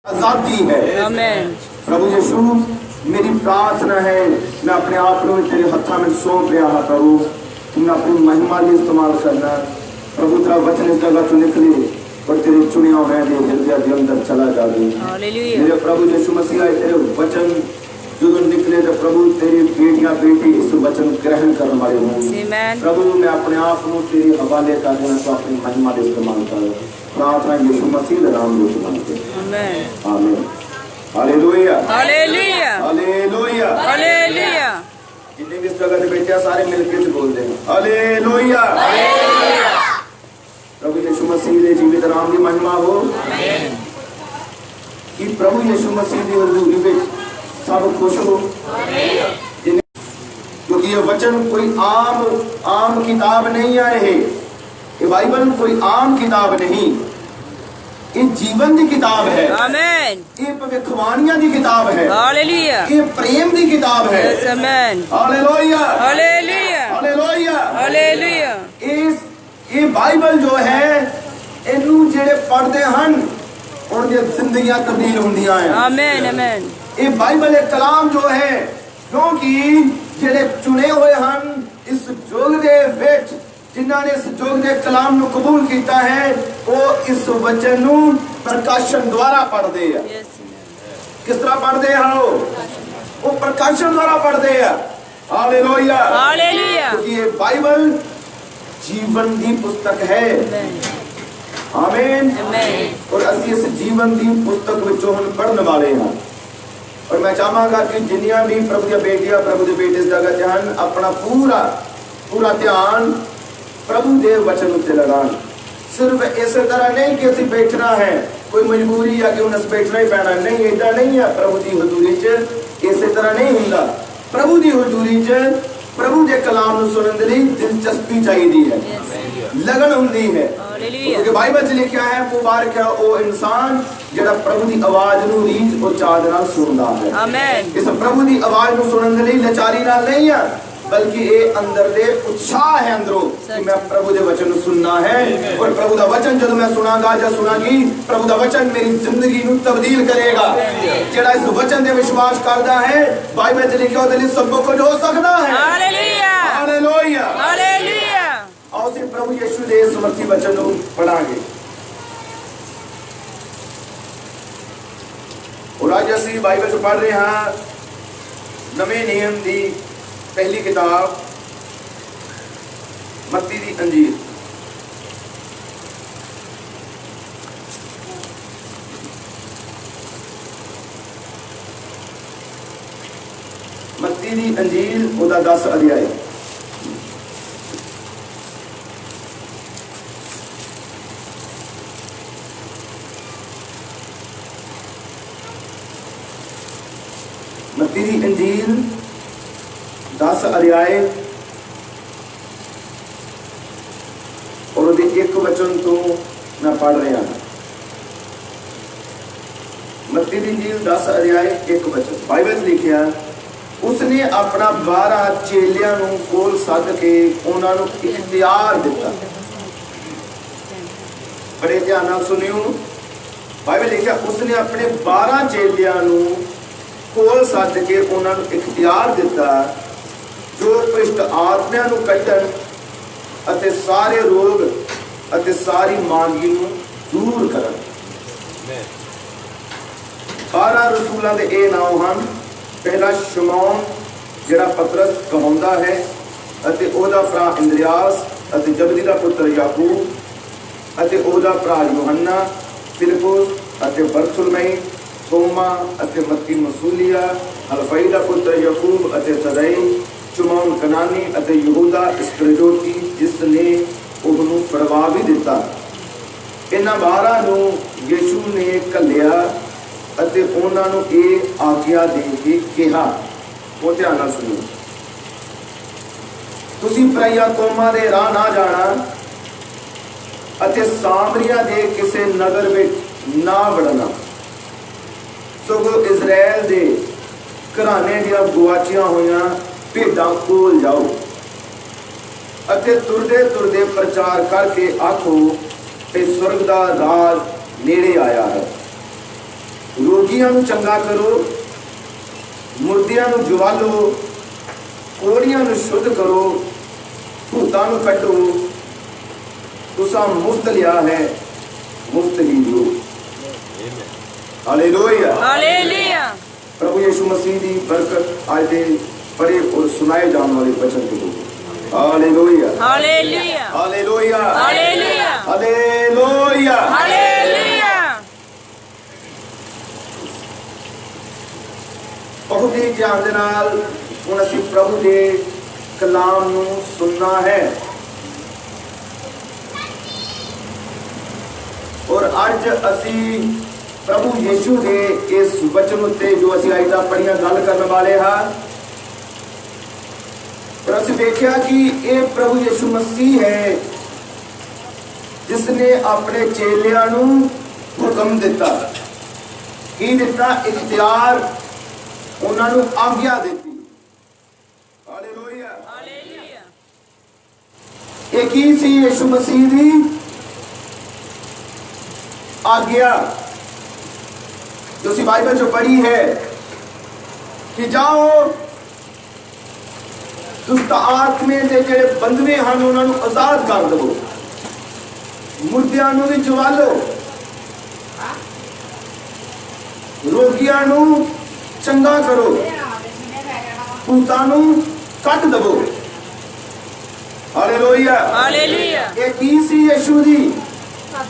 आजादी है। आमेन। प्रभु यीशु मेरी प्रार्थना है, मैं अपने आप को तेरे हाथों में सौंप रहा है प्रभु, तुमने अपनी महिमा लिए इस्तेमाल करना। प्रभु तेरा वचन इस जगह से निकले और तेरे चुने हुए हृदय के अंदर चला जाए। मेरे प्रभु यीशु मसीह तेरे वचन जो निकले तो प्रभु तेरी बेटियां बेटी इस वचन ग्रहण करने वाले हों। प्रभु मैं अपने आप को तेरे हवाले कर देना, तो अपनी महिमा का इस्तेमाल कर। प्रार्थना यीशु मसीह के नाम में मांगते हैं। आमीन आमीन। Hallelujah hallelujah hallelujah hallelujah. जितने भी इस जगह से बैठे सारे मिलकर से बोल दें हालेलुया। प्रभु यीशु मसीह के जीवित नाम की महिमा हो कि प्रभु यीशु मसीह की हजूरी में सब खुश हो, क्योंकि ये वचन कोई आम किताब नहीं है। ये बाइबल कोई आम किताब नहीं, ये जीवन की किताब है। आमीन। ये भविष्यवाणियां की किताब है। हालेलुया। ये प्रेम की किताब है। आमीन। Hallelujah hallelujah hallelujah hallelujah. ये बाइबल जो है इनू जेड़े पढ़ते हैं उनकी जिंदगियां तब्दील होंदियां हैं। आमीन आमीन। ये बाइबल एक कलाम जो है, क्योंकि जेड़े चुने हुए हैं इस युग दे विच, जिन्होंने इस युग के कलाम को कबूल किया है, वो इस वचन को प्रकाशन द्वारा पढ़ते हैं। किस तरह पढ़ते हैं? वो प्रकाशन द्वारा पढ़ते हैं। Hallelujah hallelujah. क्योंकि ये बाइबल जीवन की पुस्तक है। आमीन। और असि इस जीवन की पुस्तक विचों हम पढ़ने वाले हैं। और मैं चाहांगा कि जिन्नियां भी प्रभु दी बेटियां प्रभु दे बेटे इस जगह ते हन, अपना पूरा ध्यान प्रभु दे वचन उत्ते लगान। सिर्फ इस तरह नहीं कि असि बैठना है, कोई मजबूरी या कि उन्हें बैठना ही पैना, नहीं, ऐसा नहीं है। प्रभु की हजूरी च इस तरह नहीं हुंदा। प्रभु की हजूरी च प्रभु के कलाम को सुनने लिए दिलचस्पी चाहिए है, लगन होंदी है। क्योंकि बाइबल च लिखा है मुबारक है वो इंसान जिहड़ा प्रभु की आवाज नूं रीझ और चाह नाल सुनदा है। आमीन। इस प्रभु की आवाज नूं सुनने लिए लाचारी नाल नहीं है, बल्कि ये अंदर दे उत्साह है अंदरों कि मैं प्रभु के वचन सुनना है। और प्रभु का वचन जब मैं सुनागा या सुनागी, प्रभु का वचन मेरी जिंदगी को तब्दील करेगा। जेड़ा इस वचन पे विश्वास करता है, बाइबल में लिखा है सब कुछ हो सकता है। Hallelujah hallelujah hallelujah. आओ सिर्फ प्रभु यीशु के समर्थी वचन को पढ़ांगे। और आज असी बाइबल को पढ़ रहे हैं नवे नियम की पहली किताब मत्ती दी अंजीर। मत्ती दी अंजीर ओदा 10 अध्याय। मत्ती दी अंजीर 10 अध्याय और एक वचन तो मैं पढ़ रहा। मत्ती दी अंजीर 10 अध्याय 1 वचन। बाइबल लिखा, उसने अपना 12 चेलियां कोल सद के उन्होंने इख्तियार दिता। बड़े ध्यान नाल सुनियो। बाइबल लिखा, उसने अपने 12 चेलियां कोल सद के उन्होंने इख्तियार दिता जो भ्रिष्ट आत्मा नूं कड्ढण अते सारे रोग अते सारी मांगी नूं दूर करन। 12 रसूलों के ये नाम हैं। पहला शमौन जिहड़ा पतरस कहाउंदा है, अते ओहदा भरा इंद्रियास, अते जबदी दा पुत्र याकूब, अते ओहदा भरा यूहन्ना, फिलिपुस अते बरतुलमै, थोमा अते मत्ती मसूलिया, हलफई दा पुत्र याकूब अते तदई, शमौन कनानी अते यहूदा इस्करियोती जिसने उहनूं फड़वा भी दिता। इन्हां 12 नूं यीशु ने घल्लिया अते उन्हां नूं ये आग्या दे के कहा। वो ध्यान नाल सुनियो, तुसीं पराइयां कौमां दे राह ना जाना अते सामरिया दे किसे नगर विच ना वड़ना, सगों इजराइल दे घराने दियां गुआचियां होइयां भेडां कोल जाओ अते तुरदे तुरदे प्रचार करके आखो ते स्वर्ग दा राज नेड़े आया है। ਰੋਗੀਆਂ ਨੂੰ ਚੰਗਾ ਕਰੋ, ਮੁਰਦਿਆਂ ਨੂੰ ਜਵਾਲੋ, ਕੋੜੀਆਂ ਨੂੰ ਸ਼ੁੱਧ ਕਰੋ, ਭੂਤਾਂ ਨੂੰ ਕੱਢੋ। ਤੁਸਾਂ ਮੁਫਤ ਲਿਆ ਹੈ, ਮੁਫਤ ਹੀ ਦਿਓ। Hallelujah, hallelujah. प्रभु यीशु मसीह की बरकत आज दे पढ़े और सुनाए जाने वाले वचन के हो। Hallelujah, hallelujah. Hallelujah, hallelujah. Hallelujah. Hallelujah. बहुत ही ध्यान दे नाल हुण असीं प्रभु दे कलाम नूं सुनना है और अज असीं प्रभु यीशु के इस वचन उत्ते जो असीं अज दा पढ़िया गल करन वाले हां। और असीं देखिया कि ये प्रभु यीशु मसीह है जिसने अपने चेलियां नूं हुक्म दिता, की दिता? इख्तियार, उन्हां नूं आज्ञा दिती। Hallelujah, hallelujah. ये की सी यीशु मसीह दी आज्ञा जो सी बाइबल जो पढ़ी है कि जाओ दुष्ट आत्मे दे जेड़े बंदवे हन उन्हां नूं आजाद कर दो, मुर्दियां नूं भी जवालो, रोगियां नूं चंगा करो, भूतां नूं कट दवो। Hallelujah, hallelujah. ये की सी यीशु दी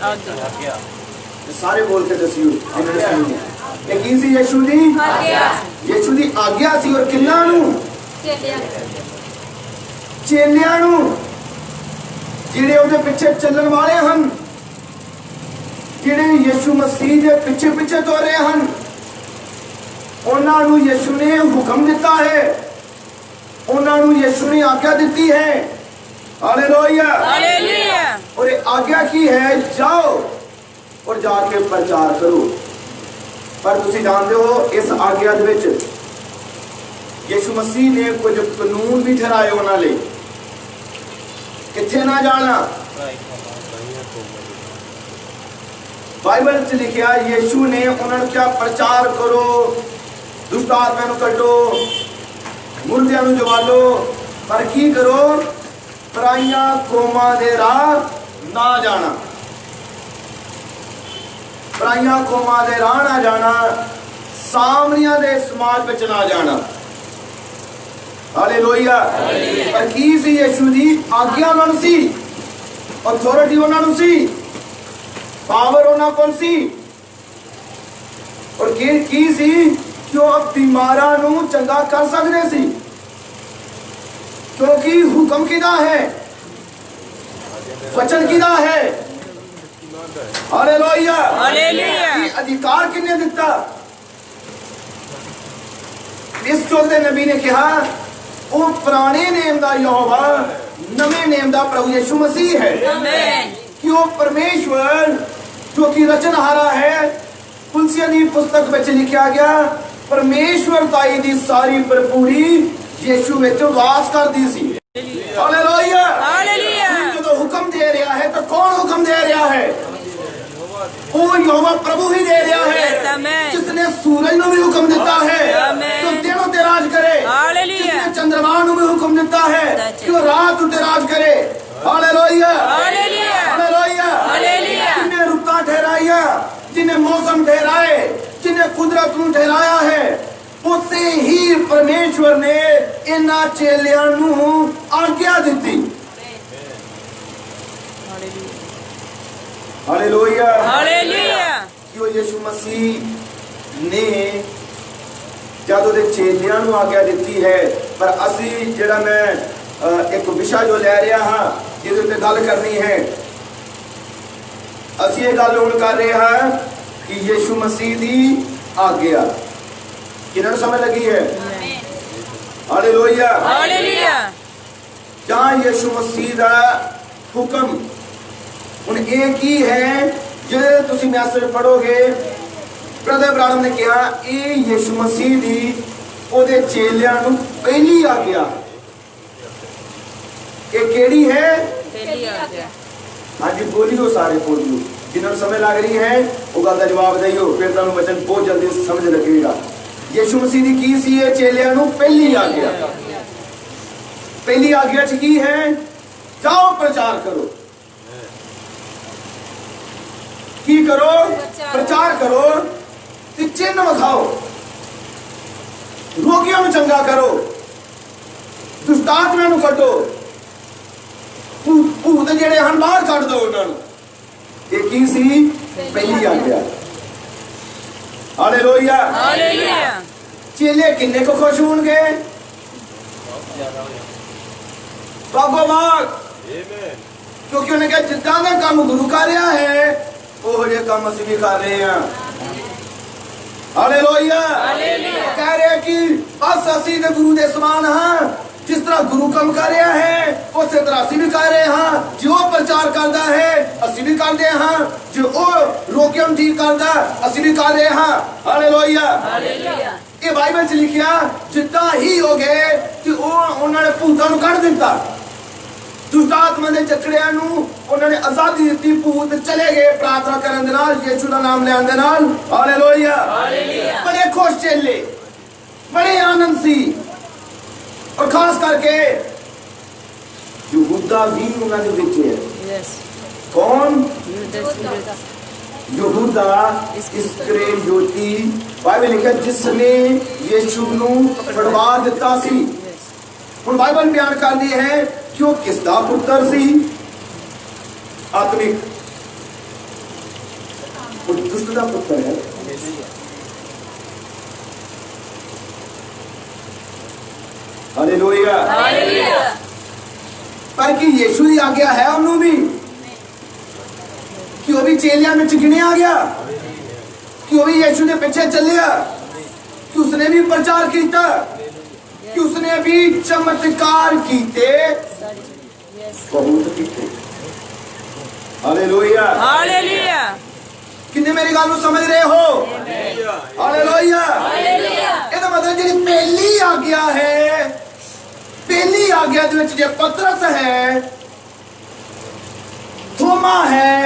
आज्ञा। सारे बोल के दसियो। ये की सी यीशु दी आज्ञा। यीशु दी आज्ञा सी। और किन्ना नूं? चेलियां नूं जिहड़े उहदे पिछे चलण वाले हन, जिहड़े यीशु मसीह दे पिछे पिछे तुर रहे हन, उन्हां नूं यीशु ने हुक्म दिता है, उन्हां नूं यीशु ने आज्ञा दिती है। Hallelujah, hallelujah. और ये आज्ञा की है? जाओ और जाके प्रचार करो। पर तुसी जानते हो इस आज्ञा दे विच यीशु मसीह ने कुछ कानून भी ठहराए उन्हां लई, किथे ना जाना। बाइबल च लिखिया यीशु ने उन्हां नूं क्या प्रचार करो, दुष्ट आत्मा नूं कड्डो, मुर्दियां नूं जवालो, पर की करो? पराइयां कौमां दे राह ना जाना, पराइयां कौमां दे राह ना जाना, सामरियां दे समाज विच ना जाना। हालेलुया। पर की सी यीशु दी आज्ञा उन्हां नूं सी, अथॉरिटी उन्हां नूं सी, पावर उन्हां कोल सी। और की सी? कि वो बीमारां नूं चंगा कर सकदे सी, क्योंकि हुक्म किदा है? वचन किदा है? Hallelujah, hallelujah. अधिकार किन्ने दिता? इस चौथे नबी ने कहा वो पुराने नेम दा यहोवा, नवे नेम दा प्रभु यीशु मसीह है। आमीन। कि वो परमेश्वर जो कि रचनहारा है, कुलसियों की पुस्तक में लिखा गया, परमेश्वर ताई दी सारी भरपूरी यीशु विच वास करदी सी। Hallelujah, hallelujah. जो हुक्म दे रहा है तो कौन हुक्म दे रहा है? वो यहोवा प्रभु ही दे रहा है, जिसने सूरज नूं भी हुक्म दिता है कि दिन उत्ते राज करे, जिसने चंद्रमा नूं भी हुक्म दिता है कि वो रात उत्ते राज करे। Hallelujah, hallelujah. Hallelujah, hallelujah. जिन्हें रुत्तां ठहराइया, जिन्हें मौसम ठहराए, जिन्हें कुदरत नूं ठहराया है, उसे ही परमेश्वर ने इन्हां चेलियां नूं आज्ञा दिती। Hallelujah, hallelujah. कि वो यीशु मसीह ने जब उहदे चेलियां नूं आज्ञा दिती है। पर असीं जिहड़ा मैं एक विषय जो लै रहा हाँ, जिहदे उत्ते गल करनी है, असीं ये गल हुण कर रहे हैं कि यीशु मसीह दी आज्ञा किन्हां नूं समझ लगी है? Hallelujah, hallelujah. जहां यीशु मसीह दा हुक्म हुण एक ही है। जो तुसीं मैसेज पढ़ोगे, ब्रदर ब्रानम ने कहा ये यीशु मसीह दी ओदे चेलियां नूं पहली आज्ञा। ये केड़ी है? पहली आज्ञा। हाँ जी बोलियो, सारे बोलियो, जिन्होंने समझ लग रही है वो गल का जवाब दियो, फिर तुहानूं वचन बहुत जल्दी समझ लगेगा। यीशु मसीह की की सी ये चेलियां नूं पहली आज्ञा, पहली आज्ञा च की है? जाओ प्रचार करो। की करो? प्रचार करो, ते चिन्ह विखाओ, रोगियों में चंगा करो, दुष्टात्मा नूं कड्डो, भूत जेड़े हन बाहर कढ दो उन्होंने। ये की सी? पहली आज्ञा। हालेलुया। हालेलुया। चेले किन्ने को खुश होंगे? बागो बाग, क्योंकि उन्हें कहा जितना का काम गुरु कर रहा है वो जे काम असि भी कर रहे हैं। हालेलुया। कह रहे हैं कि बस असी दे गुरु दे समान हां, जिस तरह गुरु काम कर रहा है उस तरह असी भी कर रहे हैं। जो प्रचार करता है असी भी करते हैं, जो रोकियम ठीक करता असी भी कर रहे हैं। हालेलुया। ये बाइबल च लिखिया जितना ही हो गए कि उन्होंने भूतों को कढ़ दिता, दुष्टात्मा ने चकड़ियां उन्होंने आजादी दी, भूत चले गए प्रार्थना करने दे नाल, यीशु दा नाम लेने दे नाल। हालेलुया। बड़े खुश चेले, बड़े आनंद सी। और खास करके यहूदा भी उन्होंने बेचे है। कौन? यहूदा इस्करियोती। बाइबल लिखा जिसने यीशु नूं फड़वा दिता सी। हुण बाइबल बयान करदी है कि वो किसदा पुत्र सी? आत्मिक, वो दुष्ट दा पुत्र है। हालेलुया। पर कि यीशु की आज्ञा है उन्होंने भी कि वो भी चेलियां में गिनिया गया, कि वो भी यीशु के पीछे चलिया, कि उसने भी प्रचार किया, कि उसने भी चमत्कार कीते, बहुत कीते। हालेलुया। हालेलुया। किन्ने मेरी गल को समझ रहे हो? हालेलुया। ਇਹਦਾ मतलब ਜਿਹੜੀ पहली आज्ञा है, पहली आज्ञा दे विच जे पतरस है, थोमा है,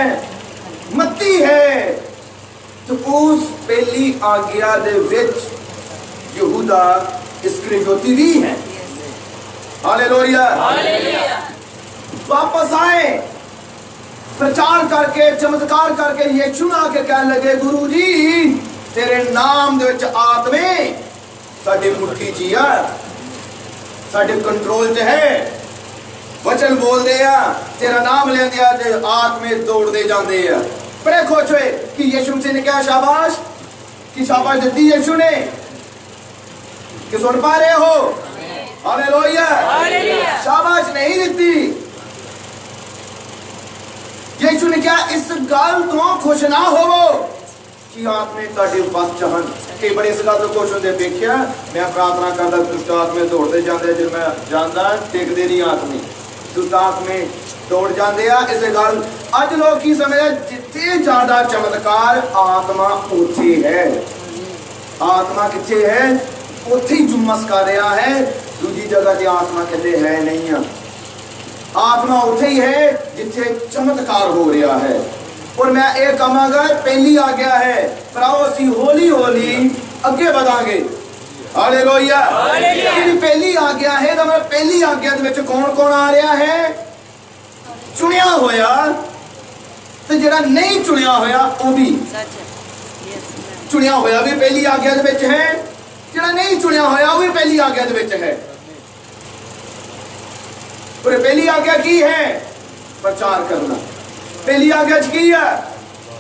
मत्ती है, तो उस पहली आज्ञा दे विच यहूदा इस्करियोती भी है। हालेलुया। वापस आए, प्रचार करके चमत्कार करके यीशु ने आके कहने लगे गुरु जी तेरे नाम दे विच आत्मे साडी मुट्ठी च आ, साडे कंट्रोल च है। वचन बोलदे आ, तेरा नाम लेंदे आ ते आत्मे दौड़दे जांदे आ। बड़े खुश हुए कि यीशु मसीह ने कहा शाबाश, कि शाबाश दी यीशु ने कि सुन पा रहे हो? हालेलुया। शाबाश नहीं दी। यीशु ने कहा इस गल तो खुश ना होवो कि आत्मे तुहाडे वस च हन। कई बड़े इस गल तो खुश होंदे देखिया, मैं प्रार्थना करदा दुष्ट आत्मे दौड़दे जांदे, जद मैं जांदा टिकदे नहीं आत्मे, दुष्ट आत्मे दौड़ जांदे आ। इस गल अज लोग की समझदे जिथे ज्यादा चमत्कार आत्मा उत्थे है। आत्मा किथे है? उत्थे ही जुम्मस कर रहा है, दूजी जगह ते आत्मा कहते है नहीं है। आत्मा उत्थे ही है जिथे चमत्कार हो रहा है। और मैं ये कहांगा पहली आज्ञा है, पर आओ असीं हौली हौली अगे बढ़ांगे। हालेलुया। ये पहली आज्ञा है, तो मतलब पहली आज्ञा दे विच कौन कौन आ रहा है? चुनिया होया ते जेड़ा नहीं चुनिया होया वो भी। चुनिया होया भी पहली आज्ञा दे विच है, जेड़ा नहीं चुनिया होया वो भी पहली आज्ञा दे विच है। और पहली आज्ञा की है? प्रचार करना। पहली आज्ञा की है?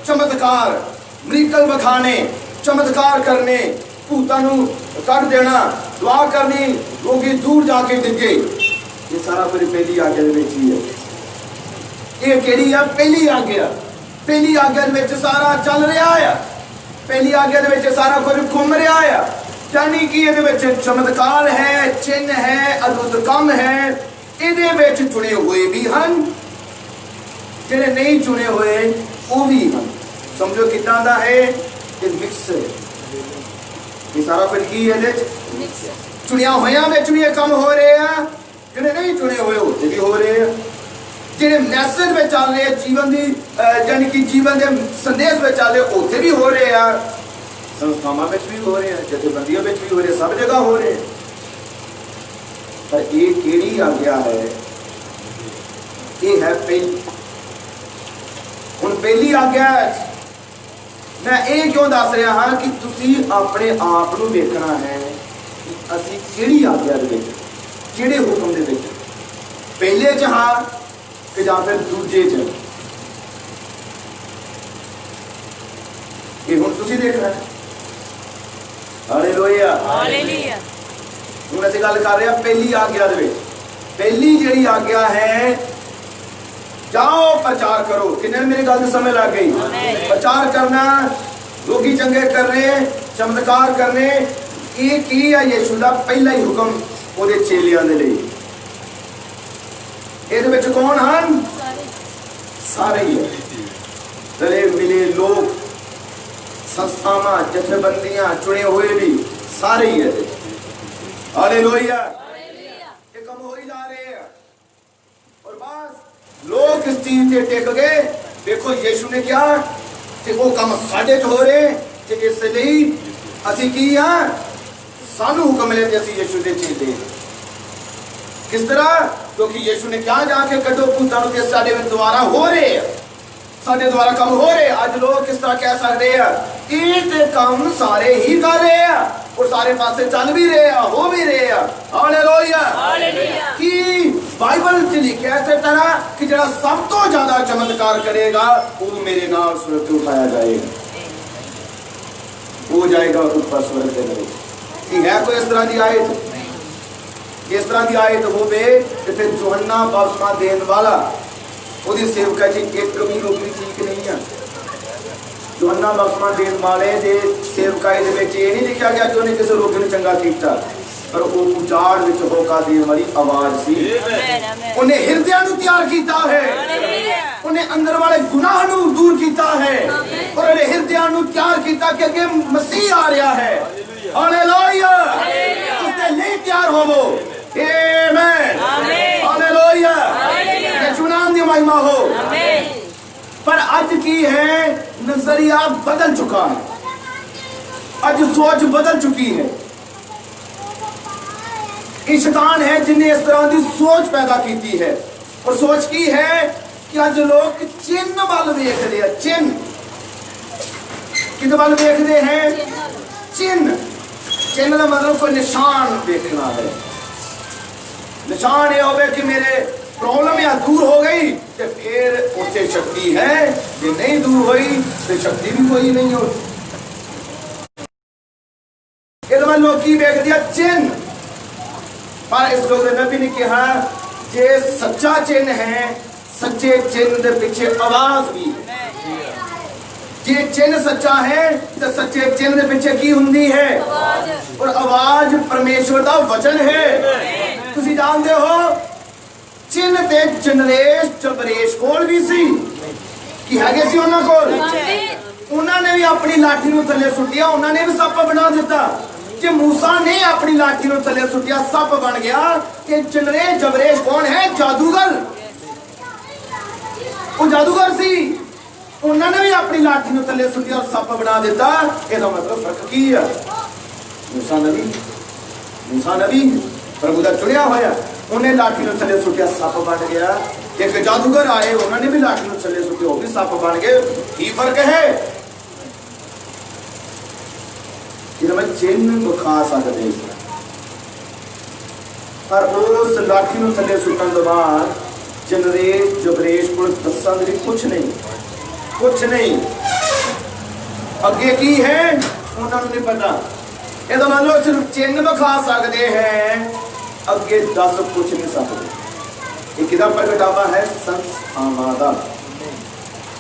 चमत्कार, मिरेकल बखाने, चमत्कार करने, भूतां नूं कढ देना, दुआ करनी, रोगी दूर जाके डिगे। ये सारा कुछ पहली आज्ञा दे विच ही है। ये केड़ी है? पहली आज्ञा। पहली आज्ञा दे विच सारा चल रहा है, पहली आज्ञा दे विच सारा कुछ घूम रहा है। यानी कि ये चमत्कार है, चिन्ह है, अद्भुत काम है। ਇਹਦੇ ਵਿੱਚ चुने हुए भी ਹਨ, ਜਿਹੜੇ नहीं चुने हुए वो भी ਹਨ। समझो कितना दा है? ये मिक्स है। ये सारा कुछ की है? चुनिया होया ਵਿੱਚ भी ये काम हो रहे हैं, ਜਿਹੜੇ नहीं चुने हुए होते भी हो रहे हैं। ਜਿਹੜੇ मैसेज में चल रहे जीवन की यानी कि जीवन के संदेश में चलते उत्थे भी हो रहे हैं, संस्थावां में भी हो रहे हैं, जथेबंदियों में भी हो रहे हैं, सब जगह हो रहे हैं। पर ये केड़ी आज्ञा है? ये है पहली। हुण पहली आज्ञा मैं ये क्यों दस रहा हाँ कि तुसी अपने आप नूं देखना है कि असीं किहड़ी आज्ञा दे विच, किहड़े हुक्म दे विच, पहले च हाँ कि जां फिर दूजे च। ये हुण तुसी देखना है। Hallelujah hallelujah. हुण असीं गल कर रहे हैं पहली आज्ञा दे विच। पहली जिहड़ी आज्ञा है, जाओ प्रचार करो। किन्ने मेरी गल समझ लग गई? प्रचार करना, रोगी चंगे करने, चमत्कार करने, ये की है यीशु दा पहला ही हुक्म ओदे चेलियां दे लई। इहदे विच कौन हन? सारे ही रले मिले लोग, संस्थावां, जथेबंदियां, चुने हुए भी सारे ही है। हालेलुया। ये कम हो ही जा रहे हैं और बस लोग इस चीज से टेक गए। देखो यीशु ने क्या कि वो काम साडे च हो रहे कि इसलिए असी की हाँ सानू हुक्म मिले थे असी यीशु दे चेले। किस तरह? क्योंकि यीशु ने क्या जाके कड्डो भूतां नूं ते साडे द्वारा हो रहे हैं, साडे द्वारा काम हो रहे। आज लोग किस तरह कह सकते हैं ये ते काम सारे ही कर रहे हैं और सारे पासे चल भी रहे हैं, हो भी रहे हैं। हालेलुया। हालेलुया। कि बाइबल च लिखा इस तरह कि जरा सब तो ज्यादा चमत्कार करेगा वो मेरे नाल स्वर्ग पे उठाया जाएगा, हो जाएगा ऊपर स्वर्ग के लिए। कि है कोई इस तरह की आयत? इस तरह की आयत होवे ते फिर यूहन्ना बपतिस्मा देने वाला ओदी सेवका जी एक भी लोग भी ठीक नहीं है। यूहन्ना बपतिस्मा देने वाले दे सेवकाई दे विच ये नहीं लिखा गया कि उन्हें किसी रोगी नूं चंगा कीता, पर वो उजाड़ विच होका देने वाली आवाज सी। उन्हें हृदय नूं तैयार कीता है, उन्हें अंदर वाले गुनाह नूं दूर कीता है और उन्हें हृदय नूं तैयार कीता कि अगे मसीह आ रहा है। हालेलुया। उसके लिए तैयार होवो। आमीन। हालेलुया। यीशु नाम दी महिमा हो। पर आज की है नजरिया बदल चुका है, आज सोच बदल चुकी है। ये शैतान है जिन्हें इस तरह की सोच पैदा की है और सोच की है कि आज लोग चिन्ह वाल देखते हैं। चिन्ह किस वाल देखते हैं? चिन्ह। चिन्ह का मतलब कोई निशान देखना है। निशान ये होवे कि मेरे प्रॉब्लम या दूर हो गई तो फिर उससे शक्ति है, ये नहीं दूर हुई तो शक्ति भी कोई नहीं होती। लोग की देख दिया चिन्ह, पर इस लोग ने भी नहीं कहा जे सच्चा चिन्ह है, सच्चे चिन्ह के पीछे आवाज भी है। जे चिन्ह सच्चा है तो सच्चे चिन्ह के पीछे की हुंदी है और आवाज परमेश्वर का वचन है। तुसी जानते हो चिन्ह ते जनरेश जबरेश कोल भी सी कि हैगे सी उन्हां कोल। उन्होंने भी अपनी लाठी नूं थल्ले सुटिया, उन्होंने भी सप बना दिता। कि मूसा ने अपनी लाठी नूं थल्ले सुटिया, सप बन गया। कि जनरेश जबरेश कौन है? जादूगर। वो जादूगर सी, उन्होंने भी अपनी लाठी नूं थल्ले सुटिया और सप बना दिता। इसका मतलब फर्क की है? मूसा नबी प्रभु का चुनिया होया, उन्हें लाठी नूं थल्ले सुटिया, सप बन गया। एक जादूगर आए, उन्होंने भी लाठी नूं थल्ले सुटिया, वो भी सप बन गए। की फर्क है? चिन्ह विखा सकते पर उस लाठी नूं थल्ले सुटन तो बाद जनरेश जबरेश को दसन दी कुछ नहीं, कुछ नहीं। अगे की है उन्होंने नहीं पता। यह मतलब सिर्फ चिन्ह विखा सकते हैं, अगे दस कुछ नहीं सकते। किदा प्रगटावा है? संस्थावां दा।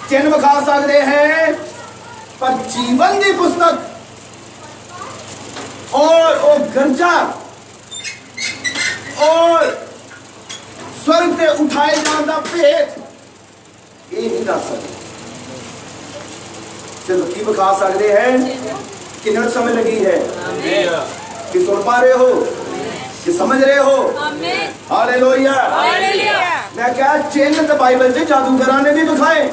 चिन्ह विखा सकते हैं पर जीवन की पुस्तक और वो गर्जा और स्वर्ग से उठाए जाने का भेद ये नहीं दस सकते। चलो की विखा सकते हैं? किन्हें समझ लगी है कि सुन पा रहे हो, कि समझ रहे हो? हालेलुया। मैं क्या चिन्ह तो बाइबल से जादूगरां ने भी दिखाए,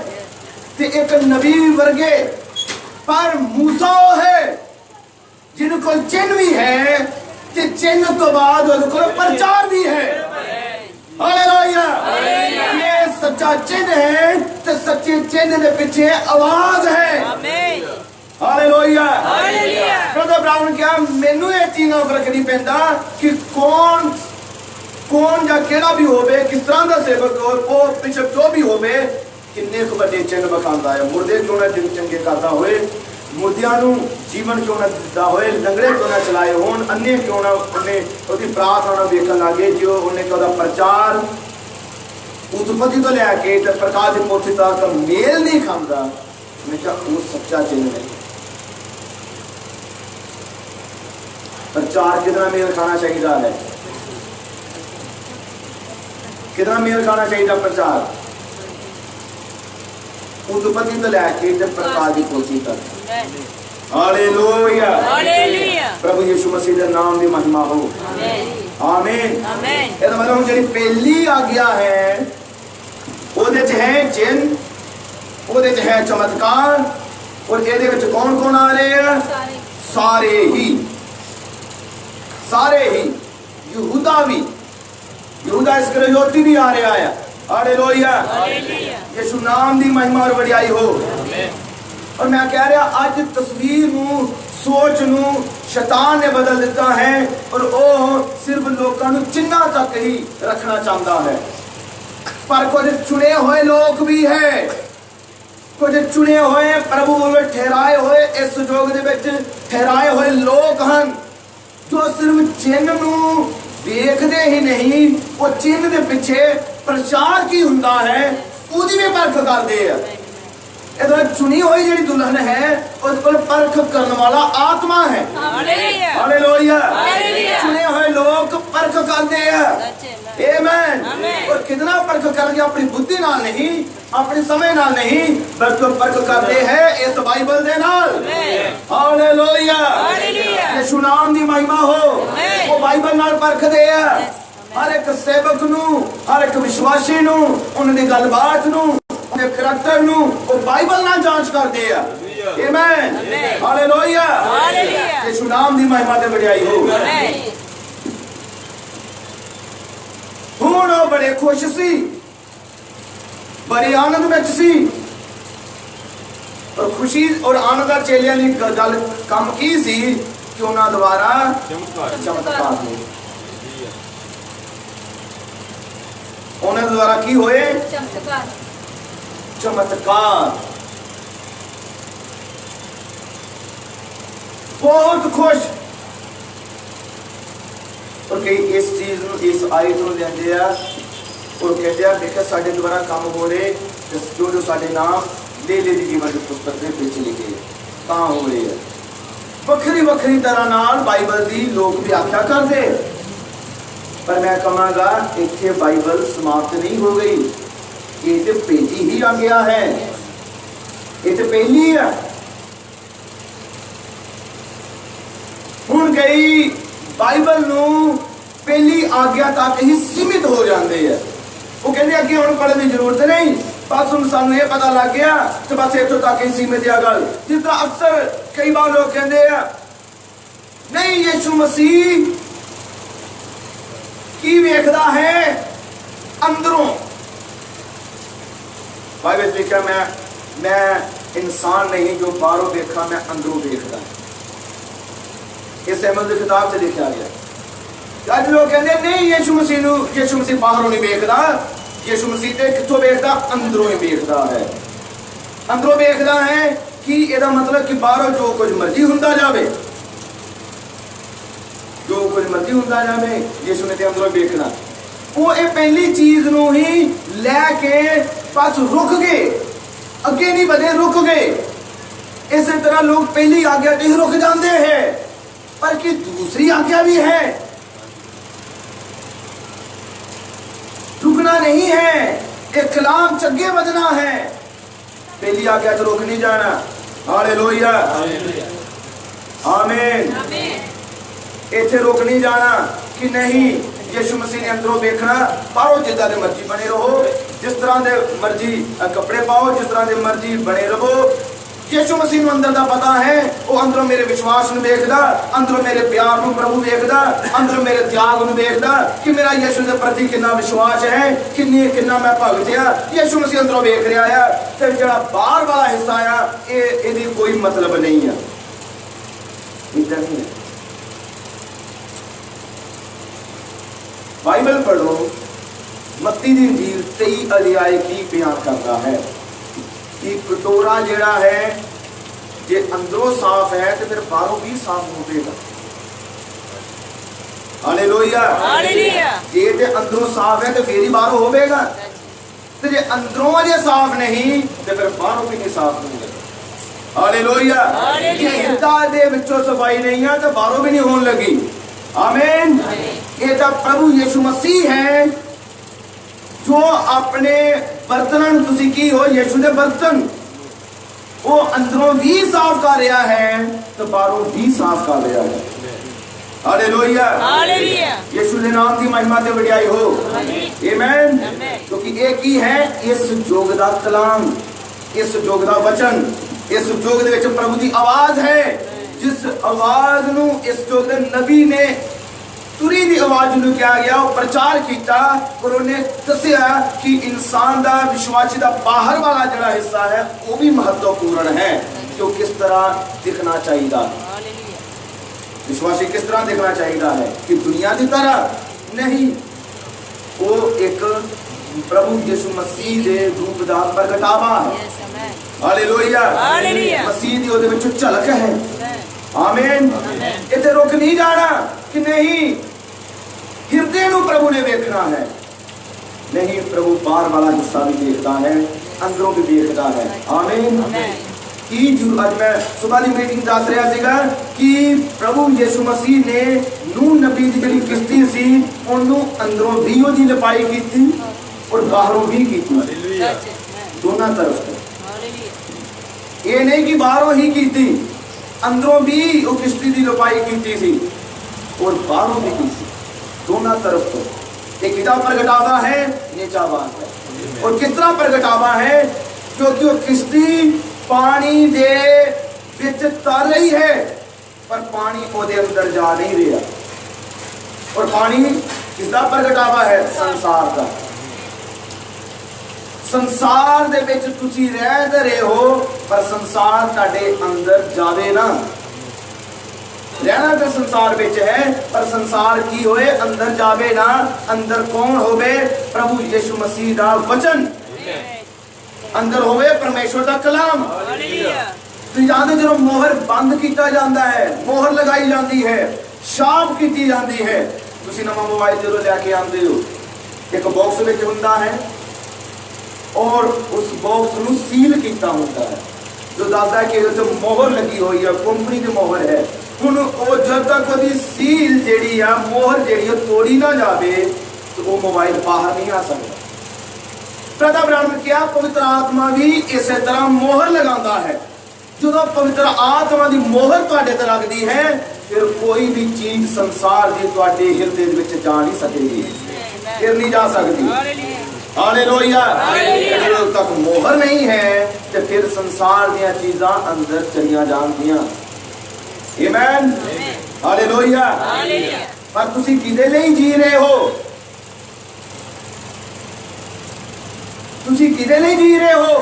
ते एक नबी वर्गे, पर मूसा है जिन को चिन्ह भी है ते चिन्ह तो बाद उनको प्रचार भी है। हालेलुया। ये सच्चा चिन्ह है तो सच्चे चिन्ह के पीछे आवाज है। हालेलुया। ब्रदर ब्राउन क्या मैनू ये चीज का फर्क नहीं पैंदा कि कौन कौन या केड़ा भी होवे, किस तरह का सेवक हो, वो बिशप जो भी होवे, किन्ने को बड़े चिन्ह बखांदा है। मुर्दे क्यों ना चंगे करता होए, मुर्दियां नू जीवन क्यों ना दिता होए, लंगड़े क्यों ना चलाए होन, अन्ने क्यों ना उन्हें उसकी प्रार्थना देखन लगे, जो उन्हें कदा प्रचार उत्पत्ति तो लैके ते प्रकाश की पोथी तक मेल नहीं खांदा, मैं क्या वो सच्चा चिन्ह नहीं। प्रचार कितना मेल खाना चाहिए है, कितना मेल खाना चाहिए प्रचार उत्पत्ति तो लैके ते प्रकाश की पोथी तक। हालेलुया। प्रभु यीशु मसीह के नाम की महिमा हो। आमीन। ये मतलब जी पहली आज्ञा है ਉਹਦੇ ਚ है चिन्ह, ਉਹਦੇ ਚ है चमत्कार, और ਇਹਦੇ ਵਿੱਚ कौन कौन आ रहे हैं? सारे ही यहूदा भी, यहूदा इस्करियोती भी आ रहा है। हालेलुया। यीशु नाम की महिमा और वडियाई हो। और मैं कह रहा आज तस्वीर नू, सोच नू शैतान ने बदल दिता है, और वो सिर्फ लोगों को चिन्ह तक ही रखना चाहता है। पर कुछ चुने हुए लोग भी है, कुछ चुने हुए प्रभु ठहराए हुए इस युग दे विच ठहराए हुए लोग हैं, जो सिर्फ चिन्ह नू देखते ही नहीं, वो चिन्ह के पीछे प्रचार की हुंदा है उसकी भी परख करते हैं। इधर चुनी हुई जी दुल्हन है, उस पर परख करने वाला आत्मा है। हालेलुया। चुने हुए लोग परख करते हैं। आमीन। और कितना परख करके अपनी बुद्धि नाल नहीं, अपने समय नाल नहीं, बल्कि परख करते हैं इस बाइबल दे नाल। हालेलुया। यीशु नाम दी महिमा हो। वो बाइबल नाल परखदे हैं हर एक सेवक नू, हर एक विश्वासी नू, उन्हां दी गलबात नू, उन्हां करैक्टर नू वो बाइबल नाल जांच करदे हैं। आमीन। हालेलुया। यीशु नाम दी महिमा ते वडियाई हो। हुण बड़े खुश सी, बड़े आनंद में सी, और खुशी और आनंद चेलियां दी गल काम की सी कि उन्हां द्वारा चमत्कार होए। उन्हां द्वारा की होए? चमत्कार। बहुत खुश। और कई इस चीज इस आयत को लेंदे आ और कहते हैं देखो साडे द्वारा काम हो रहे जो साडे नाम ले दी जीवन की पुस्तक में विच लिखे तां हो रहे हैं। वखरी वखरी तरह नाल बाइबल की लोग व्याख्या करते, पर मैं कहांगा इत्थे बाइबल समाप्त नहीं हो गई, ये तो पहली ही आ गया है, ये तो पहली है। हुण कई बाइबल नू पहली आज्ञा तक ही सीमित हो जाते हैं। वो कहते अगे हुण पढ़ने की जरूरत नहीं, बस हुण सानू ये पता लग गया तो बस इत्थों तक ही सीमित है गल। जिस तरह अक्सर कई बार लोग कहते हैं नहीं यीशु मसीह की वेखदा है अंदरों। बाइबल लिखा मैं इंसान नहीं जो बाहरों देखा, मैं अंदरों देखदा। इस अहमद की किताब से लिखा गया। अज लोग कहते नहीं यीशु मसीह बाहरों नहीं वेखदा, यीशु मसीह ते कित्थों वेखदा? अंदरों ही वेखदा है। अंदरों वेखदा है कि ਇਹਦਾ मतलब कि बाहरों जो कुछ मर्जी हुंदा जावे, जो कुछ मर्जी हुंदा जावे, यीशु ने ते अंदरों वेखना। वो ये पहली चीज नू ही लैके बस रुक गए, अगे नहीं बढ़े, रुक गए। इस तरह लोग पहली आज्ञा ते रुक जाते हैं, पर कि दूसरी आज्ञा भी है, रुकना नहीं है, एक कलाम चगे बजना है। पहली आज्ञा तो रुक नहीं जाना। हालेलुया। आमीन। इत्थे रुक नहीं जाना कि नहीं यीशु मसीह ने अंदरों देखना, बाहरों जिद्दां दे मर्जी बने रहो, जिस तरह के मर्जी कपड़े पाओ, जिस तरह के मर्जी बने रहो। यीशु मसीह नूं अंदर दा पता है, वो अंदरों मेरे विश्वास नूं देखदा, अंदरों मेरे प्यार नूं प्रभु देखदा, अंदरों मेरे त्याग नूं देखदा कि मेरा यीशु दे प्रति कितना विश्वास है, कितना मैं भगत आ। यीशु मसीह अंदरों देख रहा है। ते जिहड़ा बाहर वाला हिस्सा आ, इहदी कोई मतलब नहीं है। इदां नहीं है। बाइबल पढ़ो, मत्ती दी इंजील 23 अध्याय की बयान करता है कि कटोरा जिहड़ा है जे अंदरों साफ है तो फिर बाहरों भी साफ होगा। Hallelujah, hallelujah. जे ते अंदरों साफ है तो फिर ही बाहरों होगा, तो जे अंदरों जे साफ नहीं तो फिर बाहरों भी नहीं साफ होगा। हालेलुया। हालेलुया। जे हृदय दे विचों सफाई नहीं है तो बाहरों भी नहीं होने लगी। आमीन। ये तो प्रभु यीशु मसीह है जो अपने बर्तन तुसी की हो, यीशु दे बर्तन वो अंदरों भी साफ कर रहा है तो बाहरों भी साफ कर रहा है। Hallelujah, hallelujah. यीशु दे नाम की महिमा ते वडियाई हो। आमीन। क्योंकि एक ही है इस जोग दा कलाम, इस जोग दा वचन, इस जोग दे विच प्रभु दी आवाज है। जिस आवाज नूं इस जोग दे नबी ने तुरी दी आवाज नूं क्या गया, वो प्रचार किया और उन्हें दसिया कि इंसान दा विश्वासी दा बाहर वाला जिहड़ा हिस्सा है वो भी महत्वपूर्ण है। तो किस तरह दिखना चाहिए, विश्वासी किस तरह दिखना चाहिए है कि दुनिया की तरह नहीं, वो एक प्रभु यीशु मसीह दे रूप दा प्रगटावा है। हालेलुया, मसीह दी ओदे विच झलक है। आमीन। इत्थे रुक नहीं जाना कि नहीं हृदय नूं प्रभु ने देखना है, नहीं प्रभु बाहर वाला हिस्सा भी देखता है, अंदरों भी देखता है। आमीन। आज मैं सुबह की मीटिंग दस रहा सीगा कि प्रभु यीशु मसीह ने नूह नबी की जिहड़ी किश्ती सी उन्होंने अंदरों भी ओहदी लिपाई की थी और बाहरों भी की थी, दोनों तरफ से। ये नहीं कि बाहरों ही की थी, अंदरों भी वो किश्ती की लिपाई की थी और बाहरों भी की थी, दोनों तरफ तो। एक इदा प्रगटावा है, नीचावान है। और किस तरह प्रगटावा है, क्योंकि वो किश्ती पानी दे विच तर रही है पर पानी ओदे अंदर जा नहीं रहा। और पानी किसदा प्रगटावा है, संसार का। संसार दे विच तुसी रह रहे हो पर संसार तुहाडे अंदर जावे ना। रहना तो संसार विच है पर संसार की होए अंदर जावे ना। अंदर कौन होवे, प्रभु यीशु मसीह दा वचन, अंदर होवे परमेश्वर दा कलाम। तुसीं जानदे जो मोहर बंद किया जाता है, मोहर लगाई जाती है, छाप की जाती है। तुसीं नवां मोबाइल जो लैके आते हो एक बॉक्स विच हुंदा है और उस बॉक्स नूं सील किया होता है जो दसदा कि इहदे ते मोहर लगी हुई है, कंपनी की मोहर है। हुण वो जब तक वो सील जिहड़ी आ, मोहर जिहड़ी तोड़ी ना जाए तो वो मोबाइल बाहर नहीं आ सकता। प्रभु ब्रह्म ने कहा पवित्र आत्मा भी इस तरह मोहर लगाता है। जो पवित्र आत्मा की मोहर तुहाडे ते लगदी है फिर कोई भी चीज संसार की तुहाडे हृदय विच जा नहीं सकेगी, फिर नहीं जा सकती। हालेलुया। जब तक मोहर नहीं है तो फिर संसार दी चीज़ां अंदर चलियां जांदियां। आमीन। हालेलुया। पर तुसीं किहदे लई जी रहे हो, तुसीं किहदे लई जी रहे हो।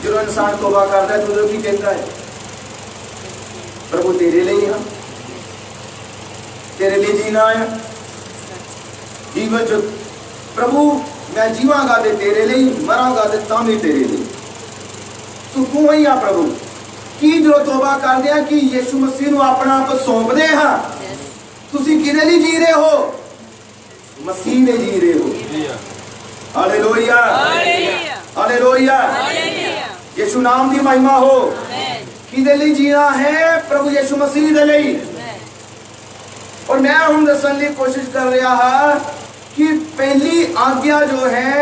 जो इंसान तौबा करता है तो की कहता है, प्रभु तेरे लिए हाँ, तेरे लिए जीना है। जीवन जो प्रभु मैं जीवांगा ते तेरे लिए, मरांगा ते तां भी तेरे लिए। तू तू ही आ प्रभु। की जो तौबा कर दिया कि यीशु मसीह नूं अपना आप सौंप दे हाँ। तुसीं किहदे लिए जी रहे हो, मसीह ने जी रहे हो। हालेलुया। हालेलुया। यीशु नाम की महिमा हो। किहदे लिए जीना है, प्रभु यीशु मसीह दे लिए। और मैं हुण दस्सण दी कोशिश कर रहा हाँ कि पहली आज्ञा जो है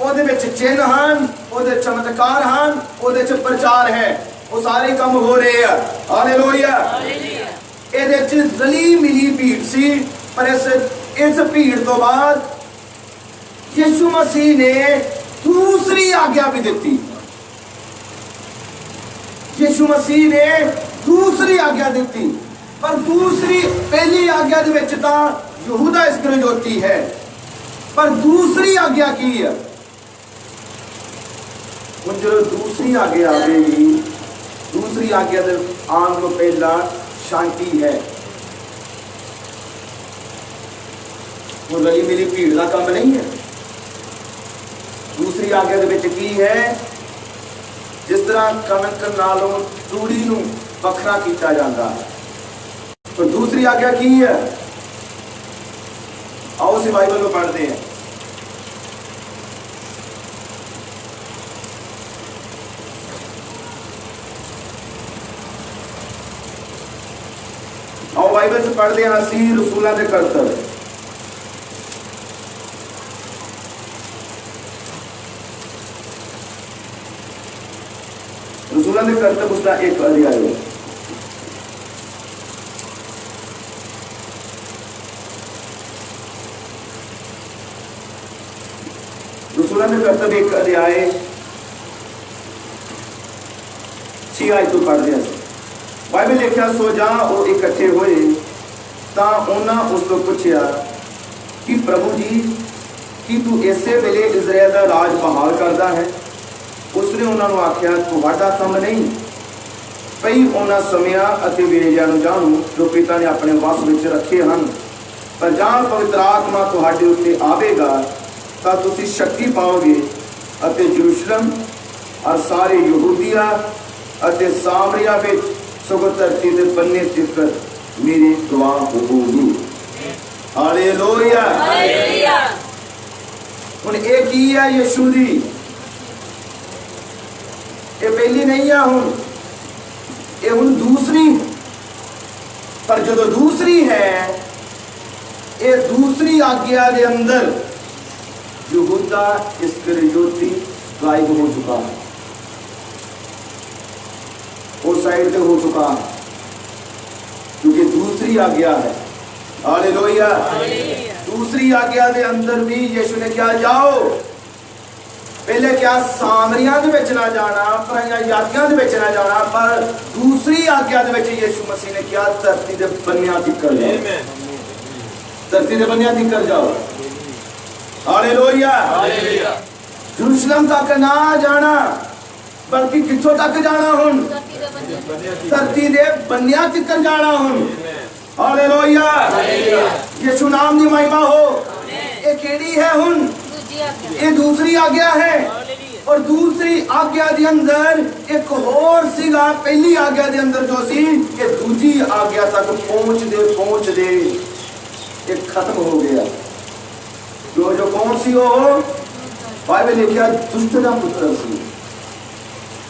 ओहदे विच चिन्ह हन, ओहदे चमत्कार हन, ओहदे च प्रचार है, वो सारे काम हो रहे हैं। हालेलुया। इहदे च रली मिली भीड़ सी पर इस भीड़ तो बाद यीशु मसीह ने दूसरी आज्ञा भी दी। यीशु मसीह ने दूसरी आज्ञा दी, पर दूसरी पहली आज्ञा दे विच तां यहूदा इस्करियोती है, पर दूसरी आज्ञा की है? हुण जो दूसरी आज्ञा आवेगी, दूसरी आज्ञा दे आने तो पहला शांति है। वो रली मिली भीड़ का काम नहीं है। दूसरी आज्ञा दे विच की है? जिस तरह कणक नालों तूड़ी नूं वखरा किया जाता है, तो दूसरी आज्ञा की है? आओ उस बाइबल में पढ़ते हैं। आओ बाइबल से पढ़ते हैं असी रसूलों के करतब। रसूलों के करतब उसका एक अध्याय है। रसूलों के करतब एक अध्याय 6 आयत तो पढ़ते हैं। बाइबल लिखा, सो जा वो इकट्ठे होए तां उन्हां उस तो पूछया कि प्रभु जी कि तू इसे वेले इजराइल का राज बहाल करता है? उसने उन्होंने आख्या, तुहाडा काम नहीं पई उन्हां समयां अते वेलिਆਂ ਨੂੰ जाणो जो पिता ने अपने वस विच रखे हैं, पर जां पवित्र आत्मा तुहाडे उत्ते आवेगा तां तुसीं शक्ति पाओगे अते यरूशलेम और सारे यहूदिया अते सामरिया विच सगों धरती के बन्ने तिकर मेरी गवाह होगी। हालेलुया। हुण ये की है? यीशु दी ये पहली नहीं है, हुण दूसरी। पर जो दूसरी है, ये दूसरी आज्ञा के अंदर यहूदा इस्करियोती गायब हो चुका है, वो साइड पे हो चुका है, क्योंकि दूसरी आज्ञा है। हालेलुया। दूसरी आज्ञा के अंदर भी यीशु ने क्या, जाओ पहले क्या सामरिया दे विच ना जाना, पराइयां जातियां दे विच ना जाना, पर दूसरी आज्ञा दे विच यीशु मसीह ने क्या, धरती दे बन्नियां तिकर जाओ, धरती दे बन्नियां तिकर जाओ। हालेलुया। यरूशलेम तक ना जाना, बल्कि किथों तक जाना? हुण धरती दे बन्नियां तिकर जाना। हुण हालेलुया। यीशु नाम दी महिमा हो। ये केड़ी है? हुण ये दूसरी आज्ञा है। और दूसरी आज्ञा के अंदर एक और सीगा, पहली आज्ञा के अंदर जो सी, ये दूसरी आज्ञा तक पहुंचदे ये खत्म हो गया। जो कौन सी हो? बाइबल लिखा, दुष्ट का पुत्र सी।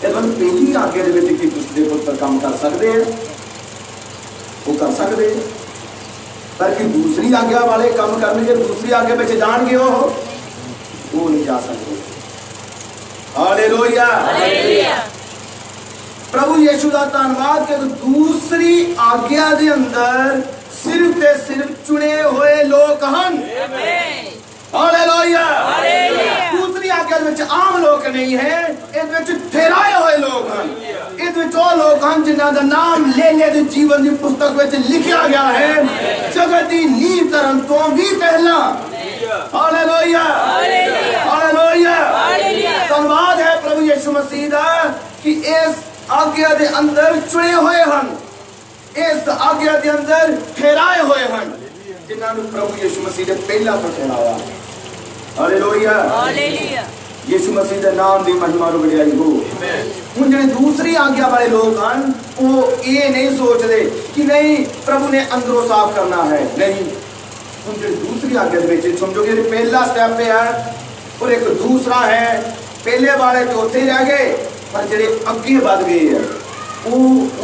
पहली आज्ञा के विच दुष्ट के पुत्र काम कर सकते हैं, वो कर सकते हैं, पर कि दूसरी आज्ञा वाले काम करने, दूसरी आज्ञा में जान गए वो नहीं जा सकते। हालेलुया। प्रभु यीशु का धन्यवाद कि दूसरी आज्ञा के अंदर सिर्फ ते सिर्फ चुने हुए लोग हैं। हालेलुया। दूसरी आज्ञा में आम लोग नहीं है, इस ठहराए हुए लोग हैं। इस लोग हैं जिन्हों का नाम लेने के जीवन की पुस्तक में लिखा गया है, जगत की नींव धरन तो भी पहला। हालेलुया। हालेलुया। धन्यवाद है प्रभु यीशु मसीह का कि इस आज्ञा के अंदर चुने हुए हैं, इस आज्ञा के अंदर ठहराए हुए हैं, जिन्होंने प्रभु यीशु मसीह ने पहला तो ठहराया। हालेलुया। यीशु मसीह के नाम की महिमा वडियाई हो। हुण जिहड़े दूसरी आज्ञा वाले लोग हैं, वो ये नहीं सोचते कि नहीं प्रभु ने अंदरों साफ करना है, नहीं। हुण जिहड़ी दूसरी आज्ञा दे समझो कि पहला स्टेप है और एक दूसरा है। पहले वाले तो उत्थे रह गए, पर जिहड़े अगे बढ़ गए हैं, वो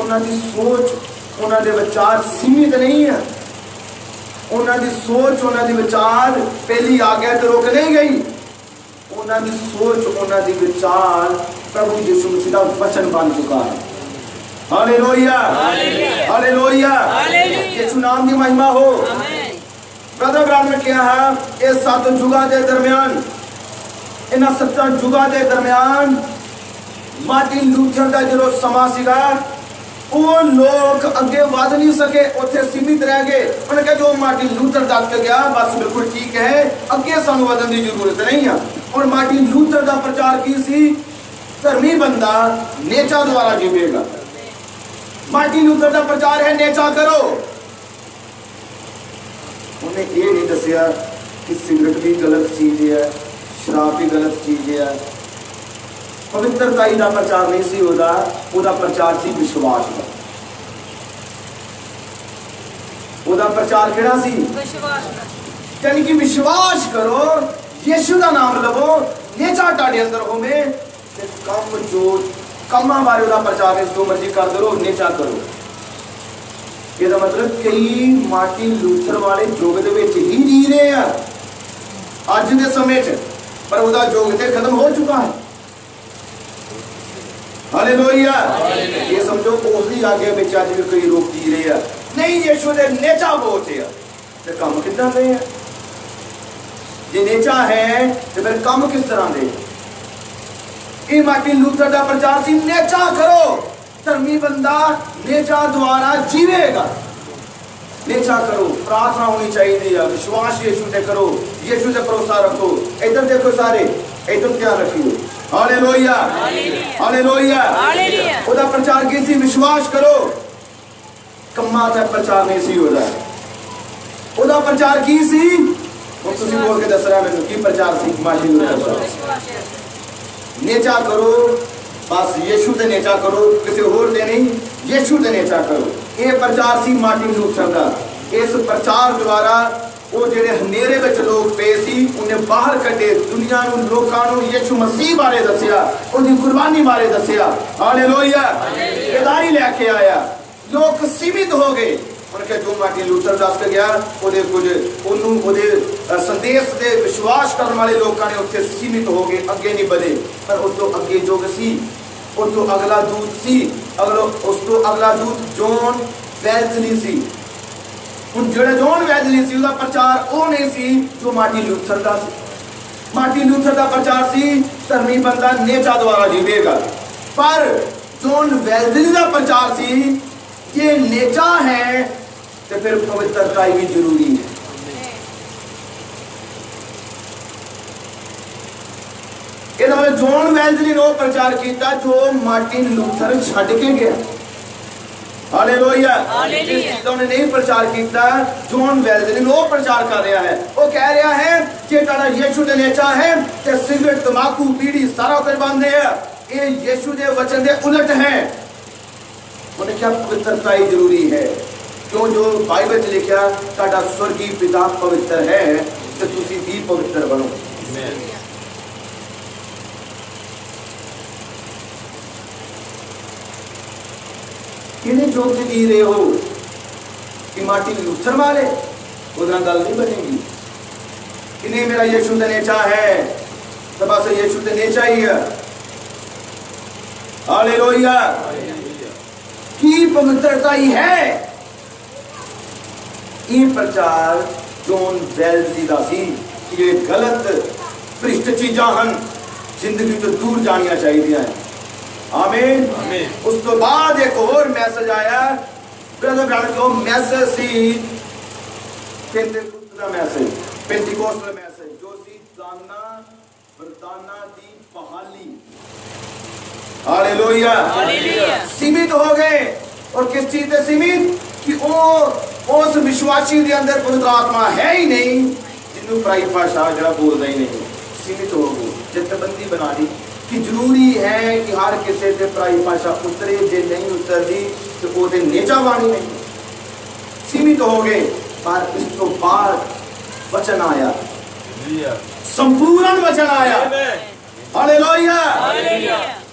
उन्हां दी सोच, उन्हां दे विचार सीमित नहीं है। उन्हां दी सोच, उन्हां दी विचार पहली आज्ञा तो रोक नहीं गई। उन्हां दी सोच, उन्हां दी विचार प्रभु यीशु मसीह का वचन बन चुका है। हालेलुया। हालेलुया। यीशु नाम की महिमा हो। ब्रदर ब्राह्मण ने कहा ये 7 युगां के दरमियान, इन्हां 7 युगां के दरमियान मार्टिन लूथर का जो समा सीगा, वो लोग अगे वध नहीं सके, उत्थे सीमित रह गए। उन्होंने कहा जो मार्टिन लूथर दस के गया बस बिल्कुल ठीक है, अगे सानू वधन की जरूरत नहीं है। और मार्टिन लूथर का प्रचार की सी, धर्मी बंदा नेचा द्वारा जीवेगा। मार्टिन लूथर का प्रचार है नेचा करो। उन्हें ये नहीं दसिया कि सिगरेट भी गलत चीज है, शराब भी गलत चीज है। पवित्रताई का प्रचार नहीं सी होता, ਉਹਦਾ प्रचार सी विश्वास का। ਉਹਦਾ प्रचार केड़ा सी? विश्वास। यानी कि विश्वास करो, यीशु का नाम लवो, नेचा ਤੁਹਾਡੇ अंदर होवे ते कम जो कमां बारे ਉਹਦਾ प्रचार जो मर्जी कर दो, नेचा करो। ਇਹਦਾ मतलब कई मार्टिन लूथर वाले युग ਦੇ ਵਿੱਚ ही जी रहे हैं ਅੱਜ ਦੇ ਸਮੇਂ 'ਚ, पर ਉਹਦਾ युग ਤੇ खत्म हो चुका है। हालेलुया। ये समझो उसकी आगे में अज भी कई लोग जी रहे हैं, नहीं यीशु दे नेचा बहुत है ते काम कितना दे है? जे नेचा है तो फिर काम किस तरह दे? ये मार्टिन लूथर का प्रचार सी, नेचा करो, धर्मी बंदा नेचा द्वारा जीवेगा। नेचा करो, प्रार्थना होनी चाहिए, विश्वास यीशु से करो, यीशु से भरोसा रखो। इधर देखो सारे, इधर ध्यान रखियो। Hallelujah, hallelujah, hallelujah. ਉਹਦਾ प्रचार की सी, विश्वास करो, कम्मा का प्रचार नहीं सी होता। ਉਹਦਾ प्रचार की सी, ਹੁਣ ਤੁਸੀਂ बोल के दस रहा मैंने की प्रचार सी मार्टिन लूथर का? नेचा करो, बस यीशु दे नेचा करो, किसी होर दे नहीं, यीशु दे नेचा करो। ये प्रचार सी मार्टिन लूथर का। इस प्रचार द्वारा वो जेड़े हनेरे विच लोग पे सी उन्हें बाहर कटे, दुनिया नूं लोकां नूं यीशु मसीह बारे दसिया, उहदी कुर्बानी बारे दसिया। हालेलुया। बेदारी लेके आया, लोग सीमित हो गए। उनके जो मार्टिन लूथर दस के गया ਉਹਦੇ ਕੁਝ ਉਹਨੂੰ ਉਹਦੇ ਸੰਦੇਸ਼ ਦੇ ਵਿਸ਼ਵਾਸ ਕਰਨ ਵਾਲੇ ਲੋਕਾਂ ਨੇ ਉੱਥੇ ਸੀमित ਹੋ ਗਏ, ਅੱਗੇ ਨਹੀਂ ਵਧੇ। ਪਰ ਉਸ ਤੋਂ ਅੱਗੇ ਜੋ ਸੀ, ਉਸ ਤੋਂ ਅਗਲਾ ਦੂਤ ਸੀ, ਉਸ ਤੋਂ ਅਗਲਾ ਦੂਤ ਜੌਨ ਵੈਲਜ਼ਲੀ ਸੀ। ਹੁਣ ਜਿਹੜਾ ਜੌਨ ਵੈਲਜ਼ਲੀ ਸੀ ਉਹਦਾ ਪ੍ਰਚਾਰ ਉਹ ਨਹੀਂ ਸੀ ਜੋ ਮਾਰਟਿਨ ਲੂਥਰ ਦਾ ਸੀ। ਮਾਰਟਿਨ ਲੂਥਰ ਦਾ ਪ੍ਰਚਾਰ ਸੀ ਧਰਮੀ ਬੰਦਾ ਨੇਚਾ ਦੁਆਰਾ ਜੀਵੇਗਾ। ਪਰ ਜੌਨ ਵੈਲਜ਼ਲੀ ਦਾ ਪ੍ਰਚਾਰ ਸੀ ये नेचा है तो फिर पवित्रता भी जरूरी है। ये मतलब जॉन वेल्जली ने प्रचार किया जो मार्टिन लूथर छड़ के गया। हालेलुया। जिस चीज़ ने नहीं प्रचार किया जॉन वेल्जली ने प्रचार कर रहा है। वो कह रहा है कि तारा यीशु दे नेचा है ते सिगरेट तंबाकू बीड़ी सारा कुछ बंद है, ये यीशु दे वचन दे उलट है। उन्हें क्या पवित्रता ही जरूरी है? क्यों जो बाइबल में लिखा ताड़ा स्वर्गीय पिता पवित्र है तो तुसी भी पवित्र बनो। किन्हें जोग से जी रहे हो कि मार्टिन लूथर वाले उधर गल नहीं बनेगी। किन्हें मेरा यीशु का नेचा है तो बस यीशु का नेचा ही है। हालेलुया। की पवित्रता ही है। ये प्रचार जॉन वेल्जली दा सी कि ये गलत भ्रिष्ट चीज़ां हन, जिंदगी तो दूर जानिया चाहिए। आमीन। उस तो बाद एक और मैसेज आया, ब्रदर ब्राह्मण को मैसेज सी पेंटिकोस्ट दा मैसेज, पेंटिकोस्ट दा मैसेज जो सी दाना वरदाना दी बहाली। हालेलुया। सीमित हो गए और किस चीज से सीमित कि वो उस विश्वासी के अंदर पवित्र आत्मा है ही नहीं, जिन्होंने पराई भाषा जरा बोलता ही नहीं। सीमित हो गए, जथेबंदी बना दी कि जरूरी है कि हर किसी से पराई भाषा उतरे, जे नहीं उतरती तो वो नेचा वाणी नहीं। सीमित हो गए। पर इस तो बाद वचन आया, संपूर्ण वचन आया। हालेलुया।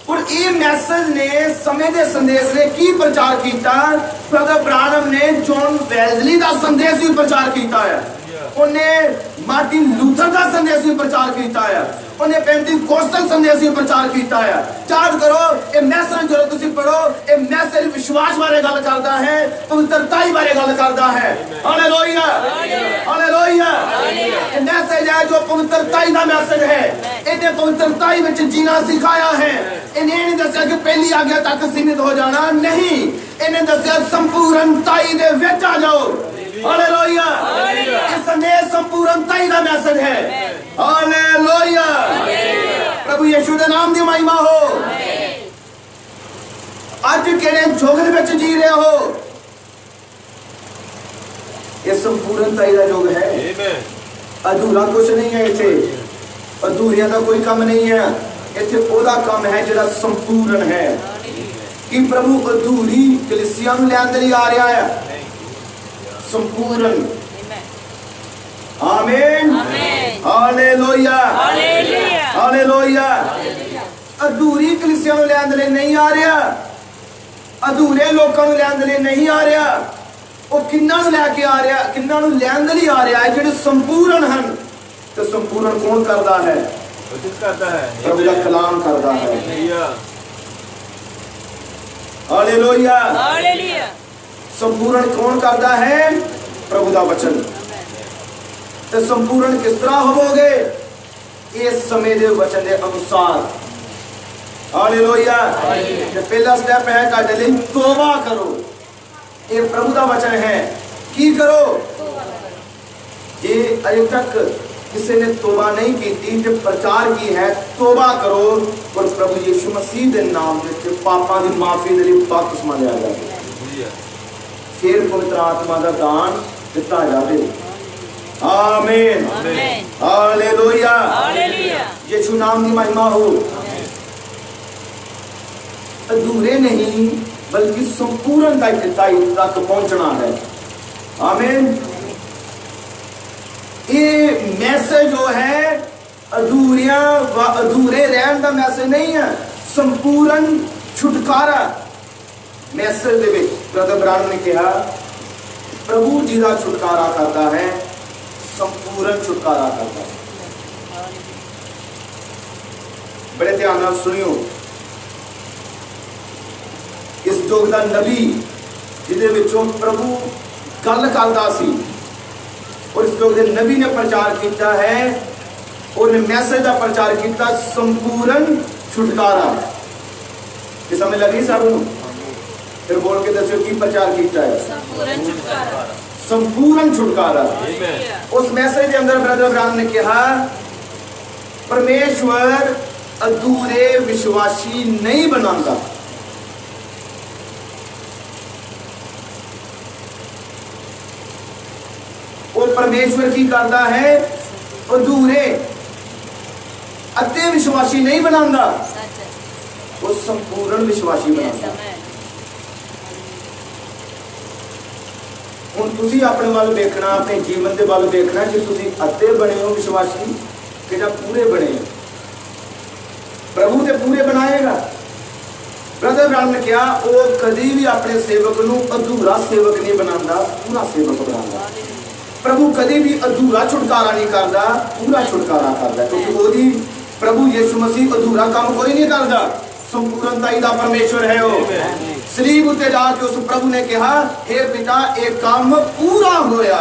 और ये मैसेज ने समय के संदेश ने की प्रचार किया? ब्रदर ब्राह्मण ने जॉन वेल्जली का संदेश भी प्रचार किया है। उन्हें मार्टिन लूथर का संदेश भी प्रचार किया है, उन्हें पेंटिकोस्टल संदेश भी प्रचार किया है। याद करो ये मैसेज जो तुसी पढ़ो, ये मैसेज विश्वास बारे गल करता है, पवित्रताई बारे गल करता है। Hallelujah hallelujah. ये मैसेज है जो पवित्रताई का मैसेज है। इन्हें पवित्रताई में जीना सिखाया है। इन्हें नहीं दसिया कि पहली आज्ञा तक सीमित हो जाना, नहीं, इन्हें दसिया संपूर्णताई दे विच आ जाओ। हालेलुया। ये संदेश संपूर्णताई का मैसेज है। हालेलुया। प्रभु यीशु के नाम की महिमा हो। आज केड़े युग दे विच जी रहे हो, ये संपूर्णताई का युग है। अधूरा कुछ नहीं है, इथे अधूरिया का कोई काम नहीं है। इथे ओदा काम है जिहड़ा संपूर्ण है। कि प्रभु अधूरी कलीसिया नूं लैण दे लई आ रहा है, संपूर्ण। आमीन हालेलुया हालेलुया। अधूरी कलीसिया नूं लैण दे लई नहीं आ रहा, अधूरे लोकां नूं लैण दे लई नहीं आ रहा। वो किन्ना नूं लैके आ रहा, किन्ना नूं लैण दे लई आ रहा है, जिहड़े संपूर्ण हन। तो संपूर्ण कौन करता है? प्रभु का कलाम करता है। Hallelujah hallelujah. संपूर्ण कौन करता है? प्रभु का वचन। तो संपूर्ण किस तरह होवोगे? इस समय के वचन के अनुसार। हालेलुया। पहला स्टेप है तुहाडे लई तौबा करो। ये प्रभु का वचन है। की करो? जे अजे तक किसी ने तौबा नहीं की, जो प्रचार की है, तौबा करो और प्रभु यीशु मसीह के नाम में पापां की माफी के लिए बपतिस्मा लिया जाए, फिर पवित्र आत्मा का दान दिता जाए। आमीन हालेलुया हालेलुया। यीशु नाम की महिमा हो। अधूरे नहीं बल्कि संपूर्णता तक पहुंचना है। आमीन। ये मैसेज जो है अधूरिया व अधूरे रहन का मैसेज नहीं है, संपूर्ण छुटकारा मैसेज दे विच ब्रदर ब्रानम ने कहा प्रभु जी का छुटकारा करता है, संपूर्ण छुटकारा करता है। बड़े ध्यान नाल सुनियो। इस युग का नबी जिहदे विचों प्रभु गल करदा सी और इस युग के नबी ने प्रचार किया है और मैसेज का प्रचार किया संपूर्ण छुटकारा। ये समझ लगी सारू? फिर बोल के दसो की प्रचार किया है? संपूर्ण छुटकारा। उस मैसेज के अंदर ब्रदर ब्रानम ने कहा परमेश्वर अधूरे विश्वासी नहीं बनाता। और परमेश्वर की करता है अधूरे अते विश्वासी नहीं बनाता, वो संपूर्ण विश्वासी बनाता। हुण तुसीं अपने वाल देखना, अपने जीवन के वाल देखना कि तुसीं अते बने हो विश्वासी कि जां पूरे बने हो। प्रभु ते पूरे बनाएगा। ब्रदर ब्रानम ने कहा वो कभी भी अपने सेवक नूं अधूरा सेवक नहीं बनाता, पूरा सेवक बनाता। प्रभु कभी भी अधूरा छुटकारा नहीं करता, पूरा छुटकारा करता। क्योंकि वो प्रभु यीशु मसीह अधूरा काम कोई नहीं करता, संपूर्णताई का परमेश्वर है। वो सलीब उत्ते जाके उस प्रभु ने कहा हे पिता एक काम पूरा होया,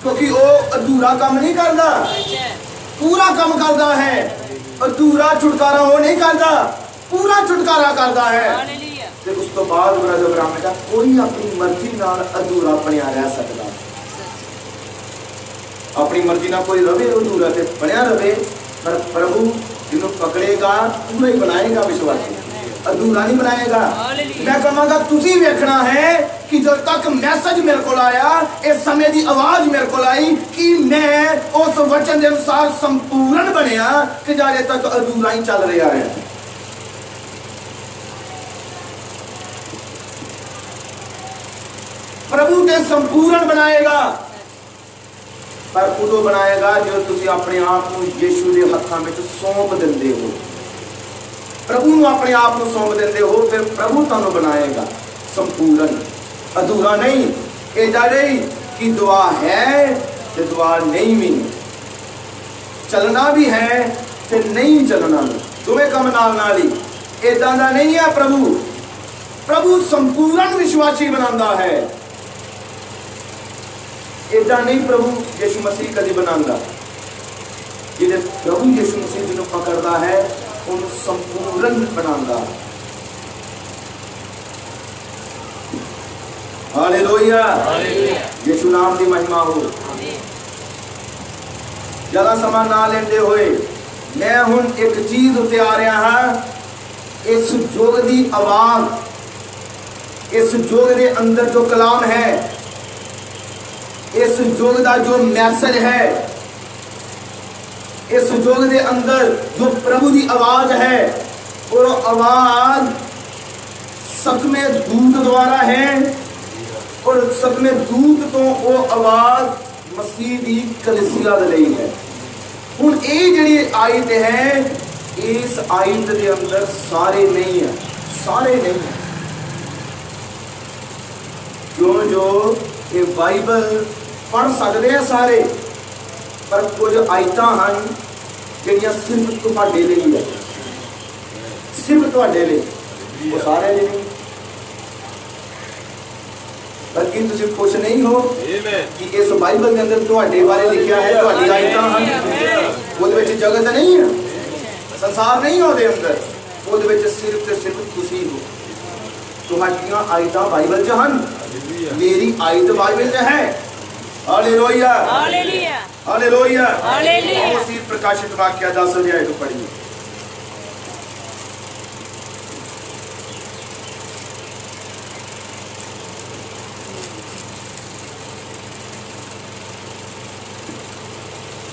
क्योंकि वो अधूरा काम नहीं करता, पूरा काम करता है। अधूरा छुटकारा वो नहीं करता, पूरा छुटकारा करता है। फिर उस तो बाद ब्रदर ब्रानम ने कहा कोई अपनी मर्जी नाल अधूरा बनिया रह सकता, अपनी मर्जी ना कोई रवे अधूरा ते बनया रवे, पर प्रभु जिन्हों पकड़ेगा पूरा ही बनाएगा विश्वासी, अधूरा नहीं बनाएगा। मैं कहूँगा तुसी वेखना है कि जब तक मैसेज मेरे को आया, इस समय की आवाज मेरे को आई कि मैं उस वचन के अनुसार संपूर्ण बनया कि जाने तक अधूरा ही चल रहा है। प्रभु ते संपूर्ण बनाएगा, पर उदो बनाएगा जो तुसी अपने आप को यीशु के हत्थों में सौंप देंदे हो, प्रभु को अपने आप को सौंप देंदे हो, फिर प्रभु तुहानू बनाएगा संपूर्ण, अधूरा नहीं। ये जाने की दुआ है ते दुआ नहीं भी नहीं, चलना भी है ते नहीं चलना भी, दोवें काम नाल ही। इदां दा नहीं है प्रभु। प्रभु संपूर्ण विश्वासी बनांदा है, इदां नहीं प्रभु यीशु मसीह कदी बनांदा। जिहड़े प्रभु यीशु मसीह जिन्हों पकड़दा है उन्हें संपूर्ण बनांदा। हालेलुया, यीशु नाम की महिमा हो। ज़्यादा समा ना लेंदे होए मैं हुण एक चीज उत्ते आ रहा हाँ। इस युग की आवाज, इस युग के अंदर जो कलाम है, इस युग का जो मैसेज है, इस युग के अंदर जो प्रभु की आवाज है, और आवाज सतमें दूत द्वारा है, और सतमें दूत तो वो आवाज मसीह की कलीसिया दे लई है। हुण ये जिहड़ी आयत है, इस आयत के अंदर सारे नहीं है, सारे नहीं है। क्यों जो ये बाइबल पढ़ सकते हैं सारे, पर कुछ आयतां हैं जिहड़ियां सिर्फ तुहाडे लई है, सिर्फ तुहाडे लई, वो सारे लई नहीं। बल्कि तुम खुश नहीं हो कि इस बाइबल के अंदर तुहाडे बारे लिखा है, तुहाडी आयतां हैं, ਉਹਦੇ ਵਿੱਚ जगत नहीं है, संसार नहीं ਉਹਦੇ अंदर, ਉਹਦੇ ਵਿੱਚ सिर्फ ਤੇ सिर्फ ਤੁਸੀਂ हो। ਤੁਹਾਡੀਆਂ ਆਇਤਾਂ ਬਾਈਬਲ 'ਚ ਹਨ, ਮੇਰੀ ਆਇਤ ਬਾਈਬਲ 'ਚ ਹੈ। Hallelujah, hallelujah, hallelujah, hallelujah. उसी प्रकाशित वाक्य 10 अध्याय को पढ़िए।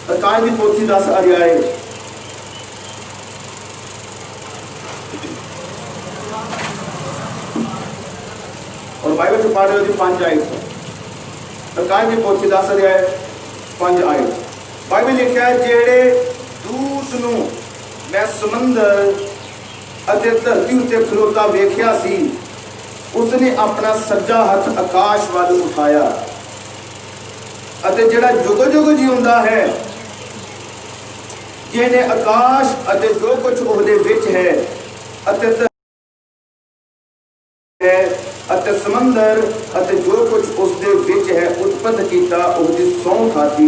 प्रकाश की पोथी 10 अध्याय और बाइबल से पढ़ रहे हो 5 आयत। प्रकाश की पोथी 10 अध्याय 5 आयत। बाइबल लिखा है, जेड़े दूत नूं मैं समंदर अते धरती उत्ते खलोता वेख्या सी, उसने अपना सज्जा हथ आकाश वाल उठाया, अते जेड़ा जुग जुग जिउंदा है, जिहने आकाश अते जो कुछ उहदे विच है अते अते समंदर अते जो कुछ उसदे विच है उत्पन्न कीता, उसदी सौं खाती,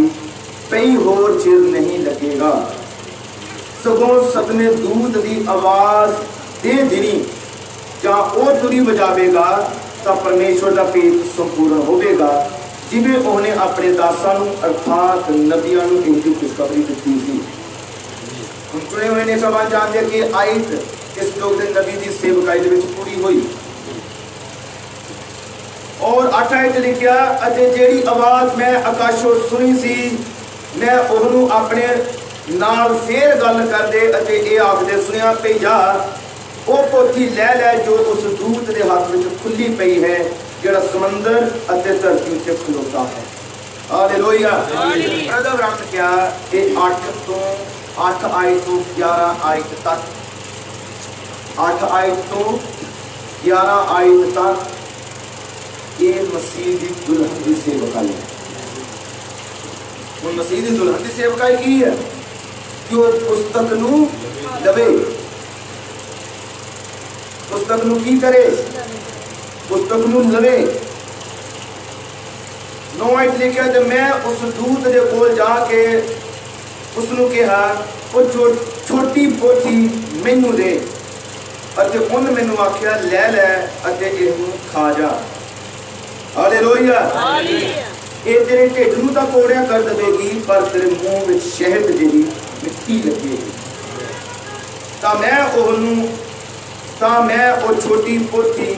कई होर चिर नहीं लगेगा। सगों सतमें दूत की आवाज दे दिनी जां ओ तुरी बजावेगा, तां परमेश्वर का भेद संपूर्ण होवेगा, जिवें उहने अपने दासां नूं अर्थात नबियां नूं इहदी खुशखबरी दित्ती सी। हम चुने हुए ने सब जानते कि आयत इस लोग के नबी की सेवकाई दे विच पूरी हुई। और 8 आयत लिखिया, अते जेड़ी आवाज मैं आकाशों सुनी सी, मैं ओहनू अपने नाल फेर गल कर दे अते ए आखदे सुनिया पई जा, ओ पोथी लै लै जो उस दूत के हाथ में खुली पई है, जेड़ा समंदर अते धरती उत्ते खलोता है। हालेलुया। ब्रदर अर्थ क्या, ये 8 आयत तो 11 आयत तक, 8 आयत तो 11 आयत तक ये मसीह की दुल्हन की सेवकाई है। वो मसीह की दुल्हन की सेवकाई की है कि वो पुस्तक नू लवे, पुस्तक नू की करे, पुस्तक नू लवे। 9 आयत लिखा, तो मैं उस दूत के कोल जाके उसनू कहा, वो छोटी पोथी मैनू दे, अते उन्हें मैनू आख्या लै लै अते इहनू खा जा। हालेलुया। ये तेरे ढिड नूं तां कोड़िया कर देगी, पर तेरे मुंह में शहद जिही मिट्टी लगेगी। तां मैं वो छोटी पोथी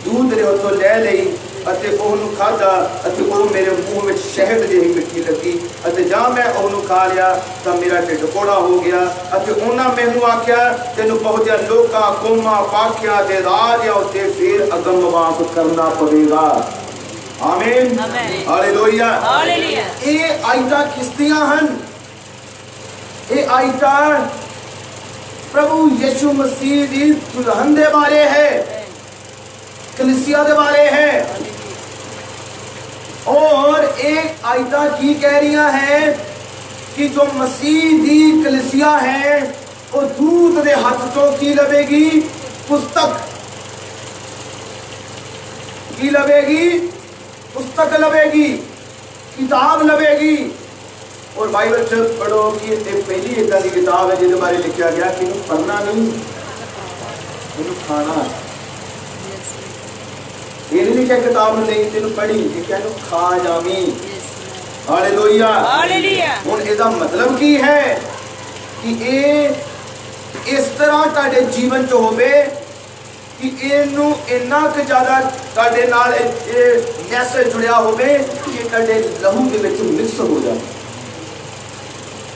दूध दे हथों लै लई अते ओहनू खाधा, अते ओ मेरे मुंह में शहद जिही मिट्टी लगी, अते जां मैं ओहनू खा लिया तां मेरा ढिड कोड़ा हो गया। अते उन्हां मैनू आख्या, तैनू बहुतिया लोकां कौमां पाखियां ते राजियां उत्ते फिर अगमवास करना पवेगा। आमीन, हालेलुया, हालेलुया। ये आयतां किसदियां हन? ये आयतां प्रभु यीशु मसीह दी दुल्हन दे बारे है, कलीसिया दे बारे है। और एक आयता की कह रही है कि जो मसीह दी कलीसिया है वो दूत दे हाथ चों की लवेगी पुस्तक की लवेगी, पुस्तक लवेगी, किताब लवेगी। और बाइबल च पढ़ो कि ये पहली इदा की किताब है जिसके बारे लिखा गया कि इन्हें पढ़ना नहीं, इन्हें खाना। ये नहीं लिखा किताब में नहीं तेन पढ़ी, ये क्या इन्हें खा जावी। Hallelujah, hallelujah. हुण इसदा मतलब की है कि ये इस तरह तुहाडे जीवन च होवे कि इनू इन्ना क ज्यादा तुहाडे नाल मैसेज जुड़िया होवे कि तुहाडे लहू दे विच मिक्स हो जाए।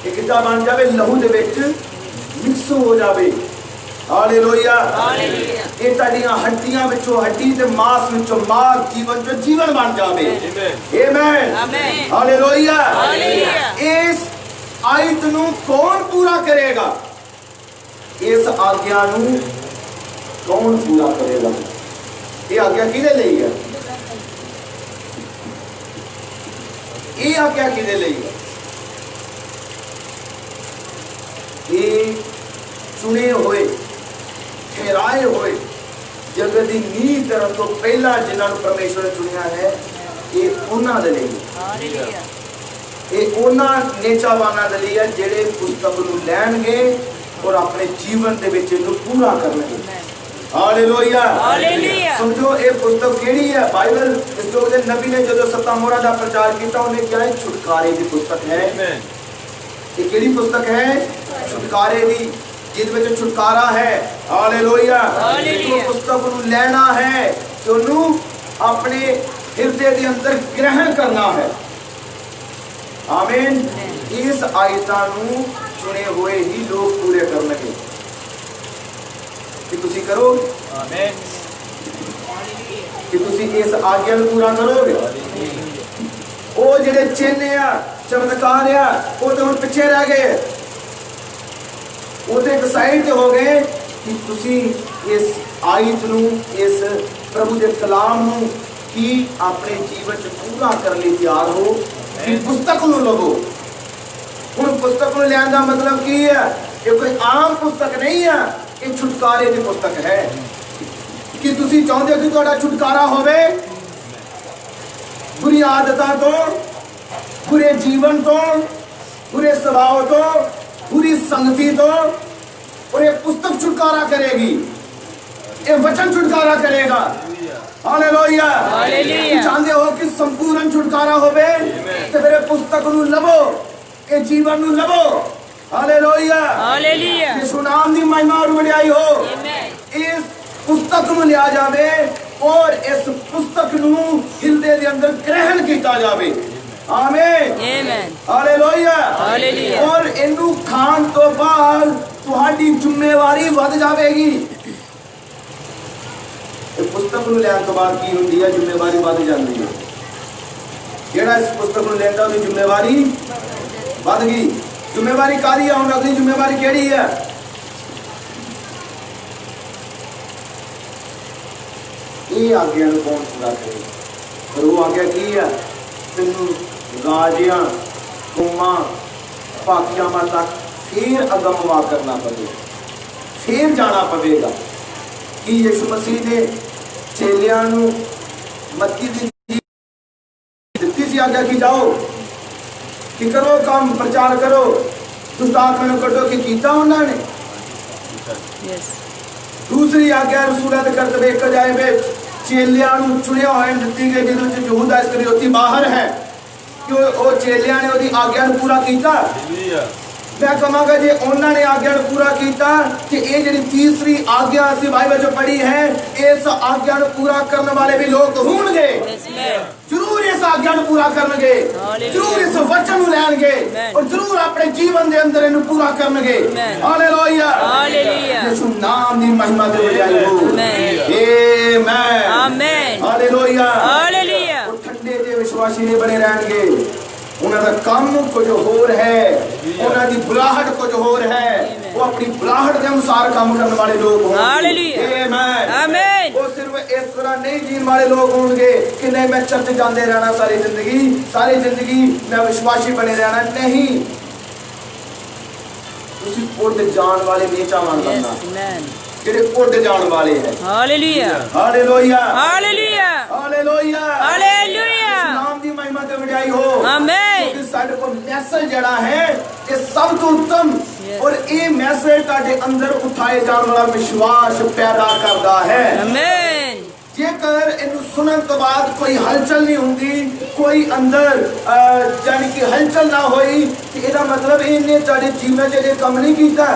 एक किताब बन जावे, लहू दे विच मिक्स हो जावे। Hallelujah, hallelujah. ये तुहाडीआं हड्डियां विचों हड्डी ते मांस विचों मांस, जीवन चों जीवन बन जावे। आमीन, आमीन। हालेलुया। हालेलुया। इस आयत नू कौन पूरा करेगा? इस आज्ञा नू कौन पूरा करेगा? ये आज्ञा किहदे लई है? ये आज्ञा किहदे लई है? ये चुने हुए, ठहराए हुए, जगत की नींह धरन तो पहला जिन्होंने परमेश्वर ने चुनिया है, ये उन्हां दे लई है। हालेलुया। ये उन्हां नेचावानां दे लई है जिहड़े पुस्तक नूं लैणगे और अपने जीवन दे विच इहनूं पूरा करनगे। Hallelujah, hallelujah. समझो ये पुस्तक केड़ी है? बाइबल इस जो नबी ने जो 7 मोहरां दा प्रचार किया उन्हें क्या है? छुटकारे की पुस्तक है। ये केड़ी पुस्तक है? छुटकारे दी, जिस विच छुटकारा है। हालेलुया। हालेलुया। तो पुस्तक नूं लेना है ते ओनू अपने हृदय दे अंदर ग्रहण करना है। आमीन। इस आयतां नूं चुने हुए ही लोग पूरे करनगे। कि तुसी करोगे? आमीन। कि तुसी इस आज्ञा नूं पूरा करोगे? वो जिहड़े चिन्ह आ, चमत्कार आ, वो तो हुण पिछे रह गए, वो तो एक साइड हो गए। कि तुसी इस आयत नूं, इस प्रभु के कलाम नूं की अपने जीवन च पूरा करने तैयार हो कि पुस्तक नूं लवो। हुण पुस्तक नूं लैण दा मतलब की है? ये कोई आम पुस्तक नहीं है, ये छुटकारे की पुस्तक है। कि तुसी चाहते हो कि तुहाडा छुटकारा होवे बुरी आदतों तो, बुरे जीवन तो, बुरे स्वभाव तो, बुरी संगति तो, और ये पुस्तक छुटकारा करेगी, ये वचन छुटकारा करेगा। Hallelujah, hallelujah. चाहते हो कि संपूर्ण छुटकारा होवे तो फिर पुस्तक नूं लवो, ये जीवन नूं लवो। Hallelujah, hallelujah. यीशु नाम दी महिमा और वडियाई हो। आमीन। इस पुस्तक नूं लिया जावे और इस पुस्तक नूं हृदय दे अंदर ग्रहण किया जावे। आमीन, आमीन। हालेलुया। हालेलुया। और इनू खान तो बाद तुहाडी जिम्मेवारी वध जावेगी। इस पुस्तक नूं लैण तो बाद की हुंदी है? जिम्मेवारी वध जांदी है। जेड़ा इस पुस्तक नूं लैंदा उहदी जिम्मेवारी वध गई। जिम्मेवारी कारी है? हुण अगली जिम्मेवारी केड़ी है? ये आज्ञा नूं कौन पूरा करेगा? और वो आज्ञा की है? तेनू राजियां, कौमां, पाकियां तक फिर अगमवा करना पड़ेगा, फिर जाना पड़ेगा। कि यीशु मसीह ने चेलियां नूं मत्ती दी दित्ती सी आज्ञा कि जाओ कि करो काम, प्रचार करो, दुष्ट आत्मा नूं कड्डो, कि कीता उन्होंने? यस। दूसरी आज्ञा रसूलां दे करतबे एक जाए में चेलियां नूं चुनिया होया दित्ती गई, जिहदे विच यहूदा इस्करियोती बाहर है कि वो चेलियां ने उहदी आज्ञा नूं पूरा कीता। मैं कहांगा जे उन्होंने आज्ञा नूं पूरा कीता कि ये जिहड़ी तीसरी आज्ञा असीं बाइबल च पढ़ी है, इस आज्ञा नूं पूरा करने वाले भी लोग होणगे। जरूर इस आज्ञा नूं पूरा करनगे, जरूर इस वचन नूं लैणगे और जरूर अपने जीवन दे अंदर इहनूं पूरा करनगे। Hallelujah, hallelujah. यीशु नाम दी महिमा ते वडियाई हो। आमीन, आमीन। Hallelujah, hallelujah. वो ठंडे जे विश्वासी नहीं बने रहणगे। उन्होंने काम कुछ होर है, उन्होंने बुलाहट कुछ होर है, वो अपनी बुलाहट के अनुसार काम करने वाले लोग होंगे। हालेलुया। आमीन। आमीन। वो सिर्फ इस तरह नहीं जीने वाले लोग होंगे कि नहीं मैं चर्च जाते रहना सारी जिंदगी मैं विश्वासी बने रहना, नहीं। तुसी उड़ जान वाले नहीं चाहना Yes, amen. जेडे उड़ जान वाले हैं। Hallelujah. Hallelujah Hallelujah. Hallelujah Hallelujah. नाम दी महिमा ते वडियाई हो। Amen. क्योंकि साडे को मैसेज जड़ा है ये सब तो उत्तम Yes. और ये मैसेज ताडे अंदर उठाए जाने वाला विश्वास पैदा करता है। Amen. जेकर इन्हू सुनन तो बाद कोई हलचल नहीं होंगी, कोई अंदर यानी कि हलचल ना होई कि ਇਹਦਾ मतलब ਇਹਨੇ ਤੁਹਾਡੇ ਜੀਵਨ ਜਿਹੜੇ ਕੰਮ ਨਹੀਂ ਕੀਤਾ,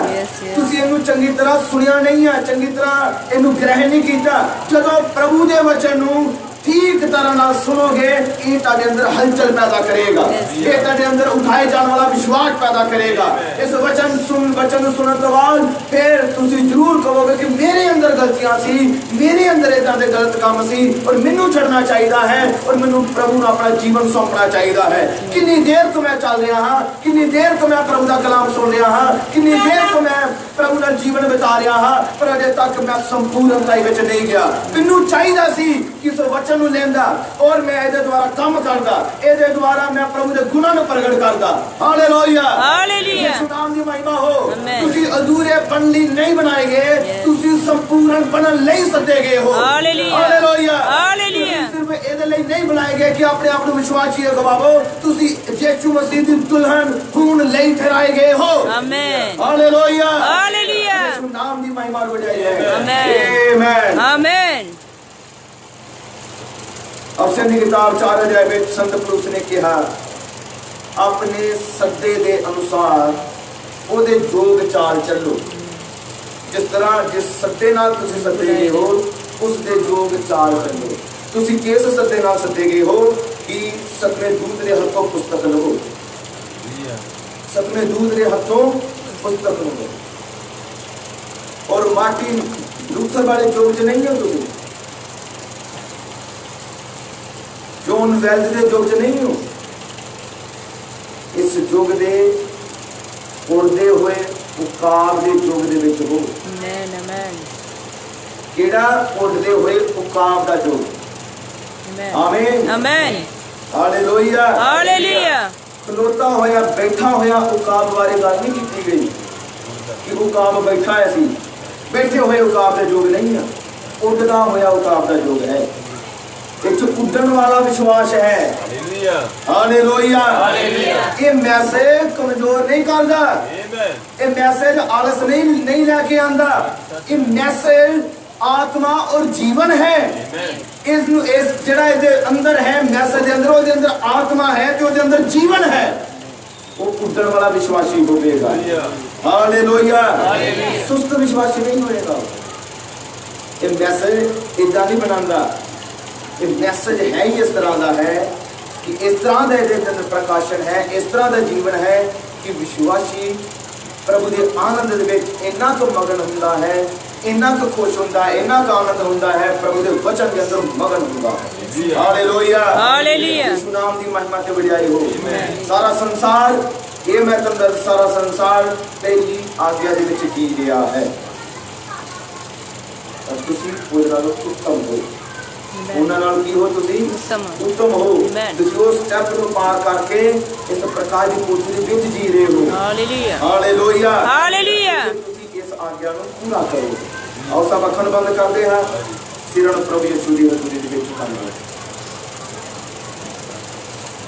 ਤੁਸੀਂ ਇਹਨੂੰ ਚੰਗੀ ਤਰ੍ਹਾਂ ਸੁਣਿਆ ਨਹੀਂ ਹੈ, ਚੰਗੀ ਤਰ੍ਹਾਂ ਇਹਨੂੰ ਗ੍ਰਹਿਣ ਨਹੀਂ ਕੀਤਾ। ਜਦੋਂ ਪ੍ਰਭੂ ਦੇ ਵਚਨ ਨੂੰ ठीक तरह ना सुनोगे ये तारे अंदर हलचल पैदा करेगा, ये तारे अंदर उठाए जाने वाला विश्वास पैदा करेगा। इस वचन सुनने तो बाद फिर तुसी जरूर कहोगे कि मेरे अंदर गलतियां सी, मेरे अंदर इदां दे गलत काम सी और मैनू छड़ना चाहिए है और मैनू प्रभु ਨੂੰ अपना जीवन सौंपना चाहिए है। कितनी देर तो मैं चल रहा हाँ, कितनी देर तो मैं प्रभु का कलाम सुन रहा हाँ, कितनी देर तो मैं प्रभु का जीवन बिता रहा हाँ, पर अजे तक मैं संपूर्णता विच नहीं गया। मैनू चाहिए सी कि इस वचन ਨੂੰ ਲੈਂਦਾ और मैं ਇਹਦੇ ਦੁਆਰਾ ਕੰਮ ਕਰਦਾ, ਇਹਦੇ ਦੁਆਰਾ मैं प्रभु ਦੇ ਗੁਣਾਂ ਨੂੰ ਪ੍ਰਗਟ ਕਰਦਾ। ਹਾਲੇਲੂਇਆ ਹਾਲੇਲੂਇਆ ਯਿਸੂ ਨਾਮ ਦੀ ਮਹਿਮਾ ਹੋ। ਤੁਸੀਂ ਅਧੂਰੇ ਬਣਨ ਲਈ ਨਹੀਂ ਬਣਾਏ ਗਏ, ਤੁਸੀਂ ਸੰਪੂਰਨ ਬਣਨ ਲਈ ਸੱਦੇ ਗਏ ਹੋ। ਹਾਲੇਲੂਇਆ ਹਾਲੇਲੂਇਆ ਹਾਲੇਲੂਇਆ ਸਿਰਫ ਇਹਦੇ ਲਈ ਨਹੀਂ ਬਣਾਏ ਗਏ ਕਿ ਆਪਣੇ ਆਪ ਨੂੰ ਵਿਸ਼ਵਾਸੀ ਗਵਾਵੋ, ਤੁਸੀਂ ਯਿਸੂ ਮਸੀਹ ਦੀ ਦੁਲਹਨ ਹੋਣ ਲਈ ਠਹਿਰਾਏ ਗਏ ਹੋ। ਆਮੇਨ ਹਾਲੇਲੂਇਆ ਹਾਲੇਲੂਇਆ ਯਿਸੂ ਨਾਮ ਦੀ ਮਹਿਮਾ ਵਡਿਆਈ ਹੈ। Amen amen amen. अफसर की किताब 4 अध्याय में संत पुरुष ने कहा अपने सद्दे के अनुसार ओदे जोग चाल चलो, जिस तरह जिस सद्दे नाल तुसी सद्दे गए हो उस दे जोग चाल चलो। तुसी किस सद्दे नाल सद्दे गए हो कि सतवें दूत दे हथों पुस्तक लो, सतवें दूत दे हथों पुस्तक लो। और मार्टिन लूथर वाले जोग च नहीं हो तुसी, जॉन वेल्ज के युग च नहीं हो, इस युग के उड़ते हुए उकाब के युग दे विच हो। आमीन आमीन। केड़ा उड़ते हुए उकाब का युग। आमीन आमीन हालेलुया हालेलुया। खलोता होया बैठा होया उकाब बारे गल नहीं की गई कि उकाब बैठा है सी, बैठे हुए उकाब का युग नहीं है, उड़ता होया उकाब का युग है। एक उड़न वाला विश्वास है। Hallelujah hallelujah. ये मैसेज कमजोर नहीं करता, ये मैसेज आलस नहीं लेके आंदा, ये मैसेज आत्मा और जीवन है। इस जेड़ा इहदे अंदर है मैसेज दे अंदर, ओदे अंदर आत्मा है ते ओदे अंदर जीवन है, वो उड़न वाला विश्वासी होगा। Hallelujah hallelujah. सुस्त विश्वासी नहीं होएगा। ये मैसेज इदां नहीं बनांदा, ये मैसेज है ही इस तरह का है कि इस तरह का अंदर प्रकाशन है, इस तरह का जीवन है कि विश्वासी प्रभु के आनंद इन्ना तो मगन होता है, इन्ना तो खुश होता है, इन्ना का आनंद होता है, प्रभु के वचन के अंदर मगन होता है। हालेलुया हालेलुया यीशु नाम की महिमा ते वडियाई हो। सारा संसार ये मैं तुहानू सारा संसार तेरी आज्ञा दे विच जी रहा है और तुसीं ओहदे नालों उत्तम हो। ਉਹਨਾਂ ਨਾਲ ਕੀ ਹੋ ਤੁਸੀਂ उत्तम हो। ਤੁਸੀਂ ਉਸ ਸਟੈਪ ਨੂੰ ਪਾਰ ਕਰਕੇ ਇਸ ਪ੍ਰਕਾਰ ਦੀ ਕੋਠੀ ਦੇ ਵਿੱਚ ਜੀ ਰਹੇ ਹੋ। Hallelujah hallelujah hallelujah. ਤੁਸੀਂ ਇਸ ਆਗਿਆ ਨੂੰ ਪੂਰਾ ਕਰੋ। ਆਓ ਸਭ ਅੱਖਾਂ ਬੰਦ ਕਰਦੇ ਹਾਂ, ਸਿਰਨ ਪ੍ਰਭੂ ਯਿਸੂ ਦੀ ਹਜ਼ੂਰੀ ਦੇ ਵਿੱਚ ਧੰਨਵਾਦ।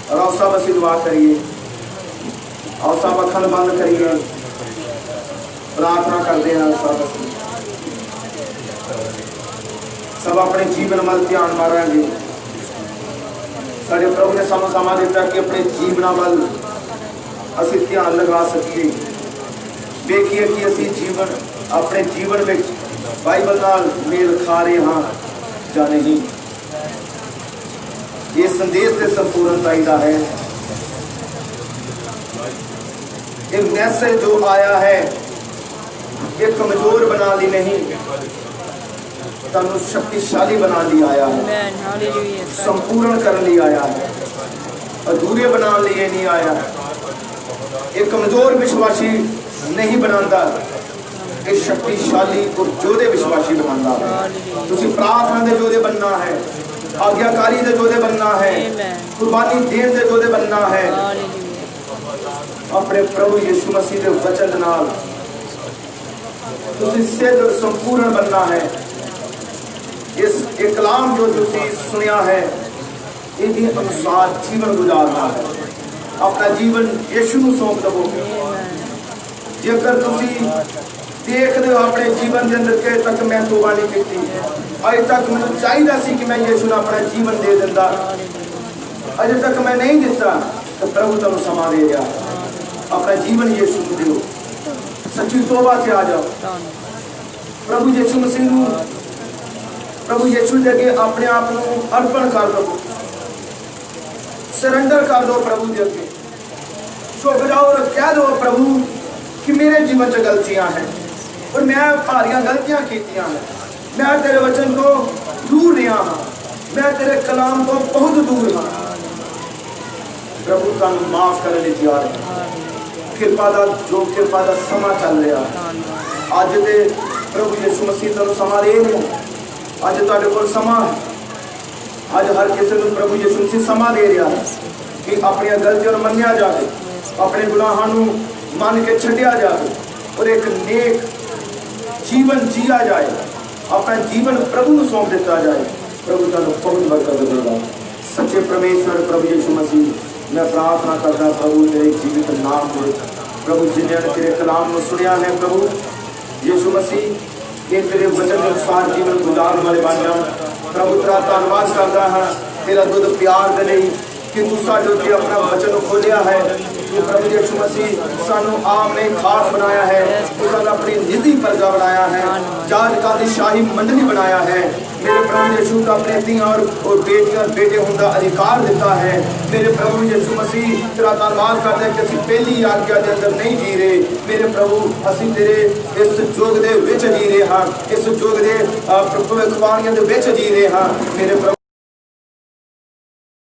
और आओ सब ਅਸੀਂ दुआ करिए, आओ सब ਅੱਖਾਂ ਬੰਦ करिए, प्रार्थना करते हैं। सब अपने जीवन मल ध्यान मारांगे। साडे प्रभु ने सानू समा दिता कि अपने जीवन मल असीं ध्यान लगा सकीए, देखिए कि असीं जीवन अपने जीवन में बाइबल नाल मेल खा रहे हाँ या नहीं। ये संदेश से संपूर्णता दा है। ये मैसेज जो आया है ये कमजोर बना ली नहीं, शक्तिशाली बना लिया आया है, संपूर्ण कर लिया आया है, अधूरे बना लिए नहीं आया। एक कमजोर विश्वासी नहीं बनाता, ਇਹ ਸ਼ਕਤੀਸ਼ਾਲੀ ਔਰ ਯੋਧੇ ਵਿਸ਼ਵਾਸੀ ਬਣਾਉਂਦਾ ਹੈ। ਤੁਸੀਂ ਪ੍ਰਾਰਥਨਾ ਦੇ ਯੋਧੇ बनना है, आज्ञाकारी ਦੇ ਯੋਧੇ बनना है, ਕੁਰਬਾਨੀ ਦੇਣ ਦੇ ਯੋਧੇ बनना है। अपने प्रभु यीशु मसीह के वचन नाल तुसीं सिद्ध और संपूर्ण बनना है। इस एक कलाम जो तुसीं सुनिया है इहदे अनुसार जीवन गुजारना है। अपना जीवन यीशु नूं सौंप दवो। जेकर तुसीं देखदे हो अपने जीवन के अंदर कि तक मैं तौबा नहीं की, अजे तक मैनूं चाहिदा सी कि मैं यीशु नूं अपना जीवन दे दिंदा, अजे तक मैं नहीं दिता, तो प्रभु तुहानूं समा दे रहा। अपना जीवन यीशु को दो, सच्ची तौबा से आ जाओ। प्रभु यीशु मसीह नूं, प्रभु यीशु के अगे अपने आप को अर्पण कर दो, सरेंडर कर दो प्रभु के अगे। झुक जाओ और कह दो प्रभु कि मेरे जीवन च गलतियां हैं और मैं भारियां गलतियां कीतियां हैं, मैं तेरे वचन को दूर रहा हाँ, मैं तेरे कलाम को बहुत दूर हाँ। प्रभु तुहानूं माफ करने लई तैयार है। कृपा का जो कृपा का समा चल रहा अज दे प्रभु यीशु मसीह तुहानूं समा दे रहा। अज तुहाडे कोल समा है, अज हर किसी को प्रभु यीशु मसीह समा दे रहा है कि अपनी गलतियों को मन्निया जाए, अपने गुनाहां नूं मन के छड्डिया जाए और एक नेक जीवन जिया जाए, अपना जीवन प्रभु को सौंप दिता जाए। प्रभु तुहानूं बहुत बरकत देगा। सच्चे परमेश्वर प्रभु यीशु मसीह, मैं प्रार्थना करता प्रभु तेरे जीवित नाम में, प्रभु जिन्हें तेरे कलाम को सुनिया है प्रभु यीशु मसीह ये तेरे वचन के अनुसार जीवन गुजारने वाले बन जाओ। प्रभु तेरा धन्यवाद करता है तेरा दुध प्यार दे नहीं कि तू साडे उत्ते अपना वचन खोलिया है। तू प्रभु यीशु मसीह सानू आम ने खास बनाया है, तू सानू अपनी निधि प्रजा बनाया है, याजकां दी शाही मंडली बनाया है। मेरे प्रभु यीशु का अपने धीआं और बेटियां बेटे होने का अधिकार दिता है। मेरे प्रभु यीशु मसीह तेरा धन्यवाद करते हैं कि असीं पहली आज्ञा के अंदर नहीं जी रहे। मेरे प्रभु असीं तेरे इस युग दे विच जी रहे हाँ, इस युग दे भविष्यवाणियां दे विच जी रहे हाँ। मेरे प्रभु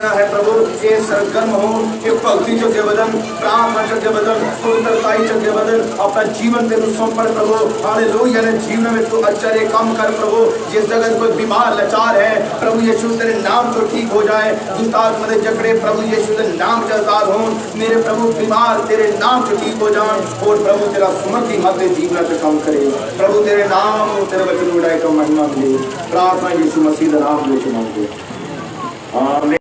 है प्रभु ये सरगर्म हो, ये भक्ति चगे बदन, प्रार्थना चगे बदन, सुंदरताई चगे बदन, अपना जीवन तेनू सौंपण प्रभु। हालेलुया ने जीवन में तू आश्चर्य काम कर प्रभु। जिस जगह कोई बीमार लाचार है प्रभु यीशु तेरे नाम तो ठीक हो जाए। दुष्ट आत्मा दे जकड़े प्रभु यीशु के नाम से आजाद हो। मेरे प्रभु बीमार तेरे नाम से ठीक हो जाए और प्रभु तेरा सुमति हाथ जीवन से काम करे। प्रभु तेरे नाम तेरे वचन उड़ाए तो महिमा मिले। प्रार्थना यीशु मसीह के नाम में मांगते आमीन।